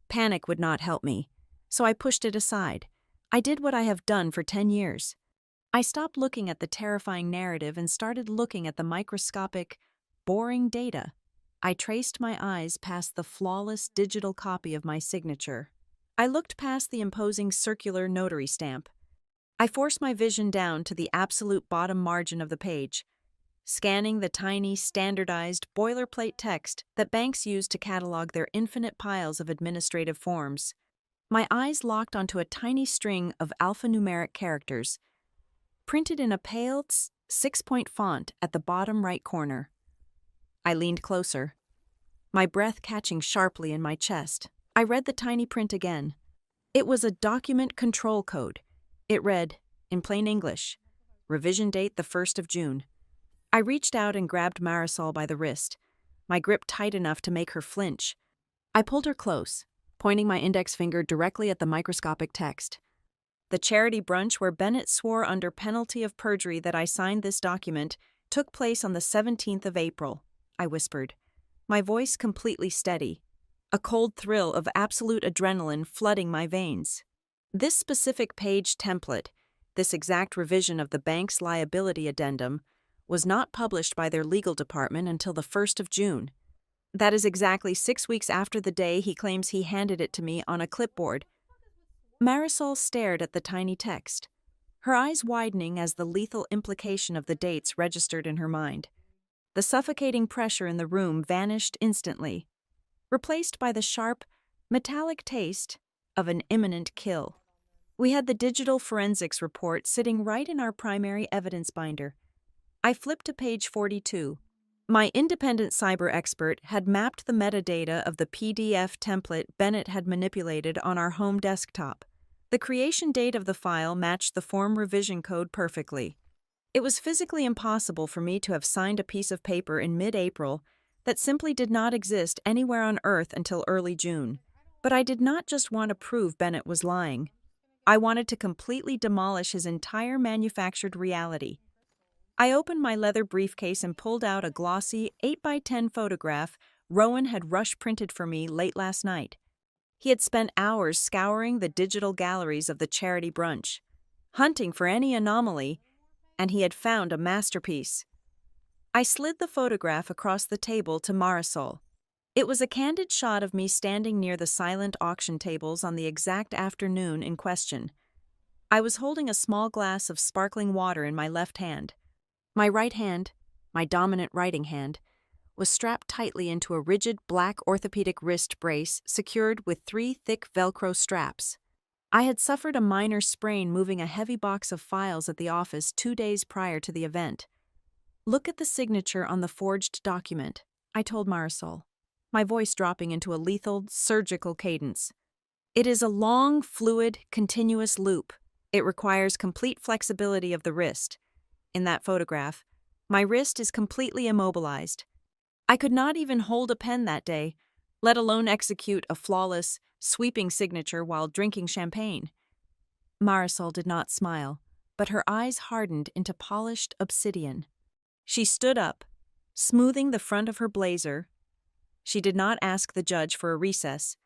Panic would not help me, so I pushed it aside. I did what I have done for 10 years. I stopped looking at the terrifying narrative and started looking at the microscopic, boring data. I traced my eyes past the flawless digital copy of my signature. I looked past the imposing circular notary stamp. I forced my vision down to the absolute bottom margin of the page, scanning the tiny, standardized, boilerplate text that banks use to catalog their infinite piles of administrative forms. My eyes locked onto a tiny string of alphanumeric characters, printed in a pale, 6-point font at the bottom right corner. I leaned closer, my breath catching sharply in my chest. I read the tiny print again. It was a document control code. It read, in plain English, revision date the 1st of June. I reached out and grabbed Marisol by the wrist, my grip tight enough to make her flinch. I pulled her close, pointing my index finger directly at the microscopic text. The charity brunch where Bennett swore under penalty of perjury that I signed this document took place on the 17th of April, I whispered, my voice completely steady, a cold thrill of absolute adrenaline flooding my veins. This specific page template, this exact revision of the bank's liability addendum, was not published by their legal department until the 1st of June. That is exactly 6 weeks after the day he claims he handed it to me on a clipboard. Marisol stared at the tiny text, her eyes widening as the lethal implication of the dates registered in her mind. The suffocating pressure in the room vanished instantly, replaced by the sharp, metallic taste of an imminent kill. We had the digital forensics report sitting right in our primary evidence binder. I flipped to page 42. My independent cyber expert had mapped the metadata of the PDF template Bennett had manipulated on our home desktop. The creation date of the file matched the form revision code perfectly. It was physically impossible for me to have signed a piece of paper in mid-April that simply did not exist anywhere on Earth until early June. But I did not just want to prove Bennett was lying. I wanted to completely demolish his entire manufactured reality. I opened my leather briefcase and pulled out a glossy 8x10 photograph Rowan had rush printed for me late last night. He had spent hours scouring the digital galleries of the charity brunch, hunting for any anomaly, and he had found a masterpiece. I slid the photograph across the table to Marisol. It was a candid shot of me standing near the silent auction tables on the exact afternoon in question. I was holding a small glass of sparkling water in my left hand. My right hand, my dominant writing hand, was strapped tightly into a rigid black orthopedic wrist brace secured with 3 thick Velcro straps. I had suffered a minor sprain moving a heavy box of files at the office 2 days prior to the event. "Look at the signature on the forged document," I told Marisol, my voice dropping into a lethal, surgical cadence. "It is a long, fluid, continuous loop. It requires complete flexibility of the wrist. In that photograph, my wrist is completely immobilized. I could not even hold a pen that day, let alone execute a flawless, sweeping signature while drinking champagne." Marisol did not smile, but her eyes hardened into polished obsidian. She stood up, smoothing the front of her blazer. She did not ask the judge for a recess.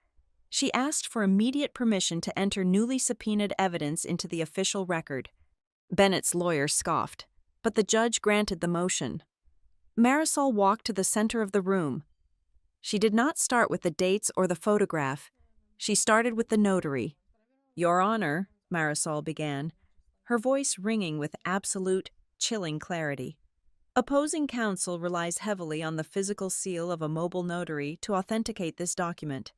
She asked for immediate permission to enter newly subpoenaed evidence into the official record. Bennett's lawyer scoffed, but the judge granted the motion. Marisol walked to the center of the room. She did not start with the dates or the photograph. She started with the notary. "Your Honor," Marisol began, her voice ringing with absolute, chilling clarity. Opposing counsel relies heavily on the physical seal of a mobile notary to authenticate this document.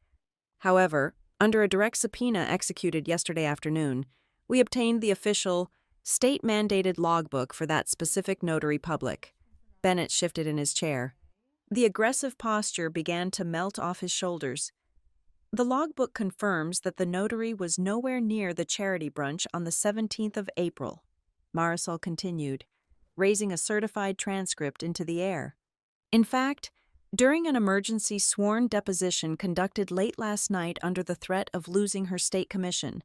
However, under a direct subpoena executed yesterday afternoon, we obtained the official, state-mandated logbook for that specific notary public. Bennett shifted in his chair. The aggressive posture began to melt off his shoulders. "The logbook confirms that the notary was nowhere near the charity brunch on the 17th of April," Marisol continued, raising a certified transcript into the air. "In fact, during an emergency sworn deposition conducted late last night under the threat of losing her state commission,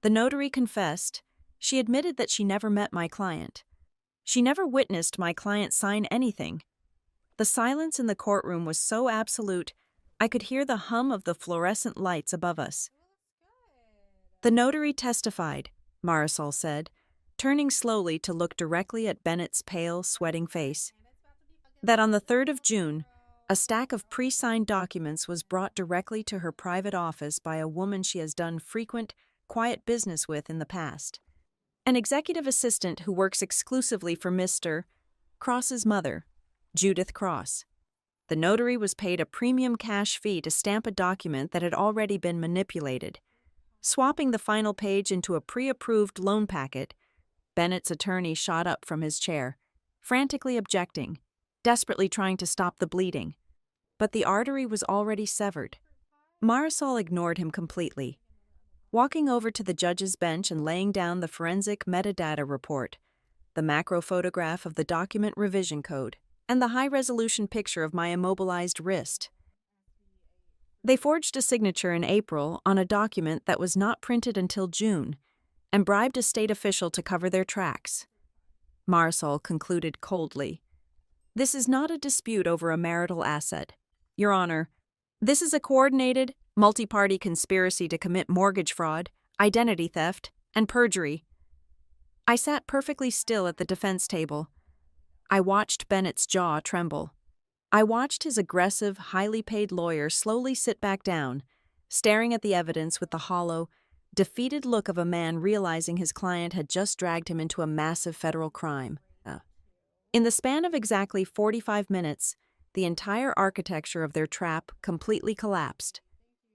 the notary confessed. She admitted that she never met my client. She never witnessed my client sign anything. The silence in the courtroom was so absolute, I could hear the hum of the fluorescent lights above us." "The notary testified," Marisol said, turning slowly to look directly at Bennett's pale, sweating face, "that on the 3rd of June, a stack of pre-signed documents was brought directly to her private office by a woman she has done frequent, quiet business with in the past. An executive assistant who works exclusively for Mr. Cross's mother, Judith Cross. The notary was paid a premium cash fee to stamp a document that had already been manipulated. Swapping the final page into a pre-approved loan packet, Bennett's attorney shot up from his chair, frantically objecting, desperately trying to stop the bleeding. But the artery was already severed. Marisol ignored him completely. Walking over to the judge's bench and laying down the forensic metadata report, the macro photograph of the document revision code, and the high-resolution picture of my immobilized wrist. They forged a signature in April on a document that was not printed until June, and bribed a state official to cover their tracks. Marisol concluded coldly, "This is not a dispute over a marital asset. Your Honor, this is a coordinated, multi-party conspiracy to commit mortgage fraud, identity theft, and perjury." I sat perfectly still at the defense table. I watched Bennett's jaw tremble. I watched his aggressive, highly paid lawyer slowly sit back down, staring at the evidence with the hollow, defeated look of a man realizing his client had just dragged him into a massive federal crime. In the span of exactly 45 minutes, the entire architecture of their trap completely collapsed.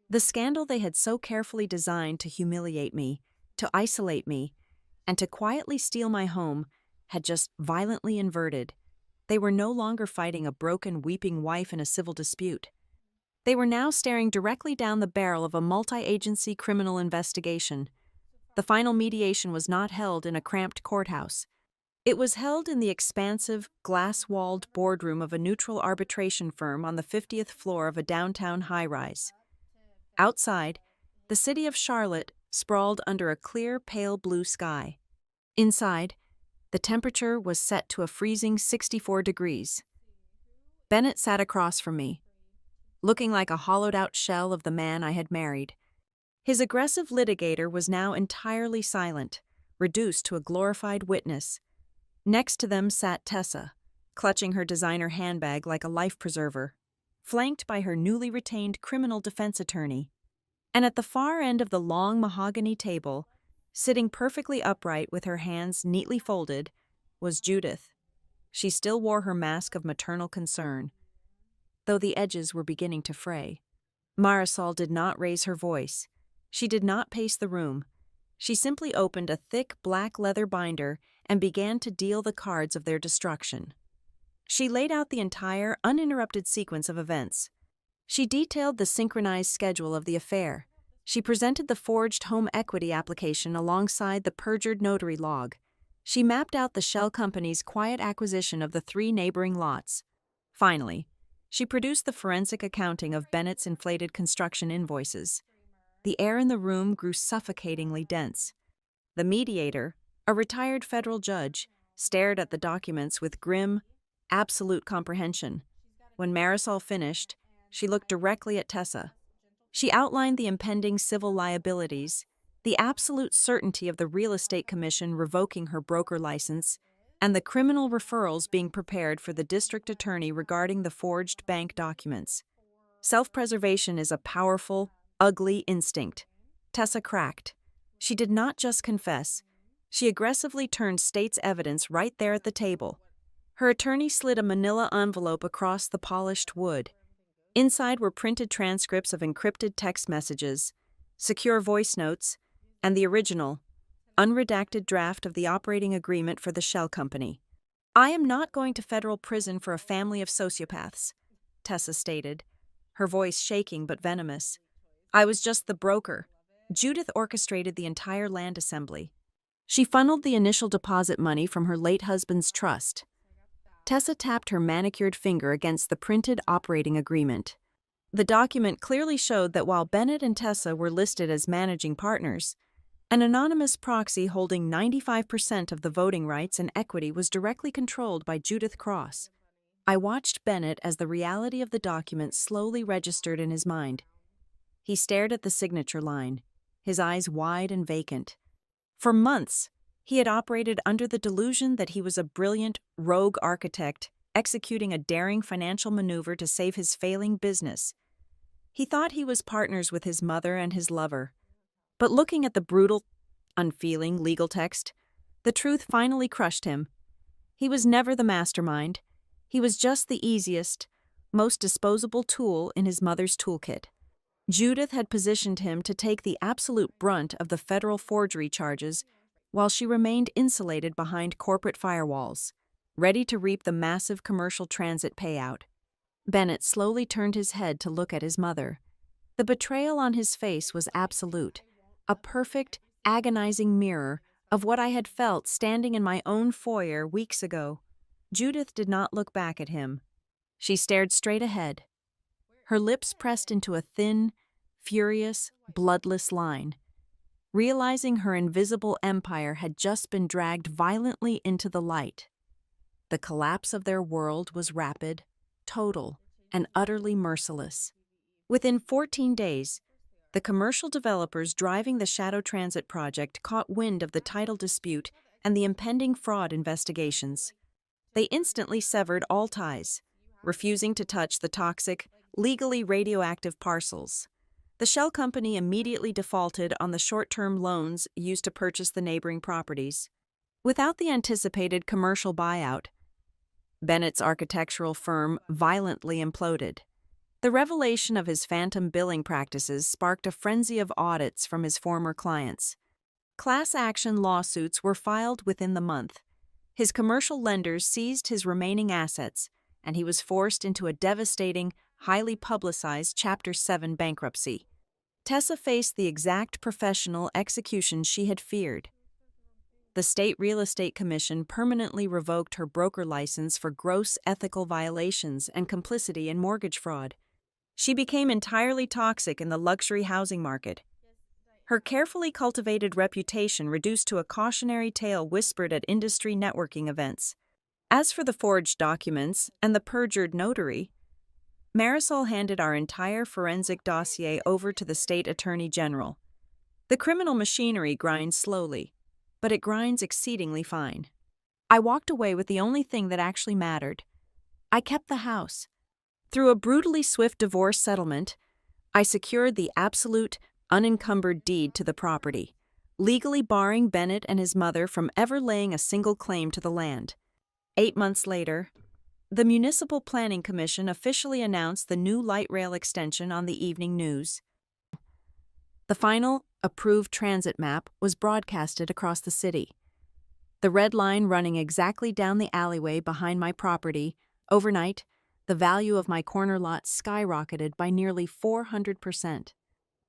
The scandal they had so carefully designed to humiliate me, to isolate me, and to quietly steal my home had just violently inverted. They were no longer fighting a broken, weeping wife in a civil dispute. They were now staring directly down the barrel of a multi-agency criminal investigation. The final mediation was not held in a cramped courthouse. It was held in the expansive, glass-walled boardroom of a neutral arbitration firm on the 50th floor of a downtown high-rise. Outside, the city of Charlotte sprawled under a clear, pale blue sky. Inside, the temperature was set to a freezing 64 degrees. Bennett sat across from me, looking like a hollowed-out shell of the man I had married. His aggressive litigator was now entirely silent, reduced to a glorified witness. Next to them sat Tessa, clutching her designer handbag like a life preserver, flanked by her newly retained criminal defense attorney. And at the far end of the long mahogany table, sitting perfectly upright with her hands neatly folded, was Judith. She still wore her mask of maternal concern, though the edges were beginning to fray. Marisol did not raise her voice. She did not pace the room. She simply opened a thick black leather binder and began to deal the cards of their destruction. She laid out the entire, uninterrupted sequence of events. She detailed the synchronized schedule of the affair. She presented the forged home equity application alongside the perjured notary log. She mapped out the shell company's quiet acquisition of the 3 neighboring lots. Finally, she produced the forensic accounting of Bennett's inflated construction invoices. The air in the room grew suffocatingly dense. The mediator, a retired federal judge, stared at the documents with grim, absolute comprehension. When Marisol finished, she looked directly at Tessa. She outlined the impending civil liabilities, the absolute certainty of the real estate commission revoking her broker license, and the criminal referrals being prepared for the district attorney regarding the forged bank documents. Self-preservation is a powerful, ugly instinct. Tessa cracked. She did not just confess. She aggressively turned state's evidence right there at the table. Her attorney slid a manila envelope across the polished wood. Inside were printed transcripts of encrypted text messages, secure voice notes, and the original, unredacted draft of the operating agreement for the shell company. "I am not going to federal prison for a family of sociopaths," Tessa stated, her voice shaking but venomous. "I was just the broker." Judith orchestrated the entire land assembly. She funneled the initial deposit money from her late husband's trust. Tessa tapped her manicured finger against the printed operating agreement. The document clearly showed that while Bennett and Tessa were listed as managing partners, an anonymous proxy holding 95% of the voting rights and equity was directly controlled by Judith Cross. I watched Bennett as the reality of the document slowly registered in his mind. He stared at the signature line, his eyes wide and vacant. For months, he had operated under the delusion that he was a brilliant, rogue architect executing a daring financial maneuver to save his failing business. He thought he was partners with his mother and his lover. But looking at the brutal, unfeeling legal text, the truth finally crushed him. He was never the mastermind. He was just the easiest, most disposable tool in his mother's toolkit. Judith had positioned him to take the absolute brunt of the federal forgery charges while she remained insulated behind corporate firewalls, ready to reap the massive commercial transit payout. Bennett slowly turned his head to look at his mother. The betrayal on his face was absolute, a perfect, agonizing mirror of what I had felt standing in my own foyer weeks ago. Judith did not look back at him. She stared straight ahead, her lips pressed into a thin, furious, bloodless line. Realizing her invisible empire had just been dragged violently into the light. The collapse of their world was rapid, total, and utterly merciless. Within 14 days, the commercial developers driving the Shadow Transit project caught wind of the title dispute and the impending fraud investigations. They instantly severed all ties, refusing to touch the toxic, legally radioactive parcels. The shell company immediately defaulted on the short-term loans used to purchase the neighboring properties. Without the anticipated commercial buyout, Bennett's architectural firm violently imploded. The revelation of his phantom billing practices sparked a frenzy of audits from his former clients. Class action lawsuits were filed within the month. His commercial lenders seized his remaining assets, and he was forced into a devastating, highly publicized Chapter 7 bankruptcy. Tessa faced the exact professional execution she had feared. The State Real Estate Commission permanently revoked her broker license for gross ethical violations and complicity in mortgage fraud. She became entirely toxic in the luxury housing market. Her carefully cultivated reputation reduced to a cautionary tale whispered at industry networking events. As for the forged documents and the perjured notary, Marisol handed our entire forensic dossier over to the state attorney general. The criminal machinery grinds slowly, but it grinds exceedingly fine. I walked away with the only thing that actually mattered. I kept the house. Through a brutally swift divorce settlement, I secured the absolute, unencumbered deed to the property, legally barring Bennett and his mother from ever laying a single claim to the land. 8 months later, the Municipal Planning Commission officially announced the new light rail extension on the evening news. The final, approved transit map was broadcasted across the city. The red line running exactly down the alleyway behind my property. Overnight, the value of my corner lot skyrocketed by nearly 400%.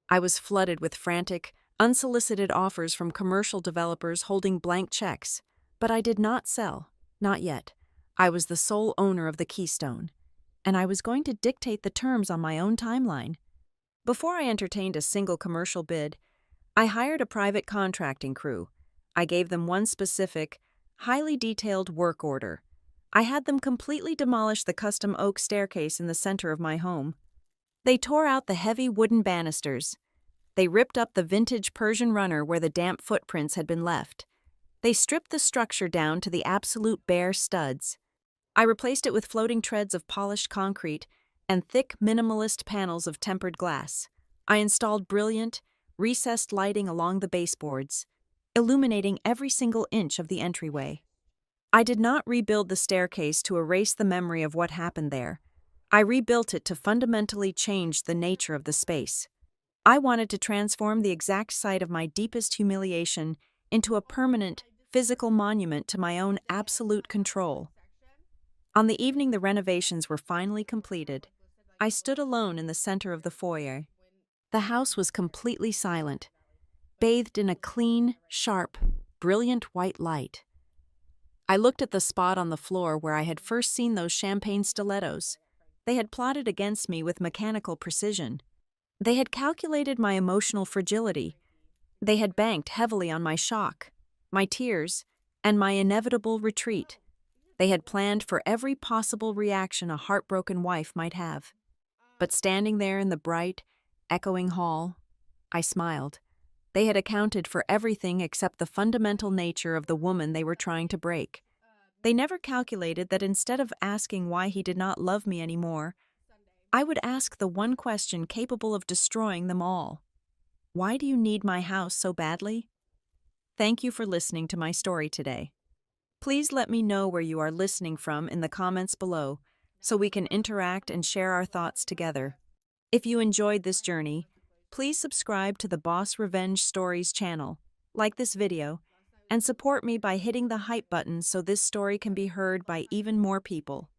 I was flooded with frantic, unsolicited offers from commercial developers holding blank checks, but I did not sell, not yet. I was the sole owner of the Keystone, and I was going to dictate the terms on my own timeline. Before I entertained a single commercial bid, I hired a private contracting crew. I gave them one specific, highly detailed work order. I had them completely demolish the custom oak staircase in the center of my home. They tore out the heavy wooden banisters. They ripped up the vintage Persian runner where the damp footprints had been left. They stripped the structure down to the absolute bare studs. I replaced it with floating treads of polished concrete and thick, minimalist panels of tempered glass. I installed brilliant, recessed lighting along the baseboards, illuminating every single inch of the entryway. I did not rebuild the staircase to erase the memory of what happened there. I rebuilt it to fundamentally change the nature of the space. I wanted to transform the exact site of my deepest humiliation into a permanent, physical monument to my own absolute control. On the evening the renovations were finally completed, I stood alone in the center of the foyer. The house was completely silent, bathed in a clean, sharp, brilliant white light. I looked at the spot on the floor where I had first seen those champagne stilettos. They had plotted against me with mechanical precision. They had calculated my emotional fragility. They had banked heavily on my shock, my tears, and my inevitable retreat. They had planned for every possible reaction a heartbroken wife might have. But standing there in the bright, echoing hall, I smiled. They had accounted for everything except the fundamental nature of the woman they were trying to break. They never calculated that instead of asking why he did not love me anymore, I would ask the one question capable of destroying them all. Why do you need my house so badly? Thank you for listening to my story today. Please let me know where you are listening from in the comments below so we can interact and share our thoughts together. If you enjoyed this journey, please subscribe to the Boss Revenge Stories channel, like this video, and support me by hitting the hype button so this story can be heard by even more people.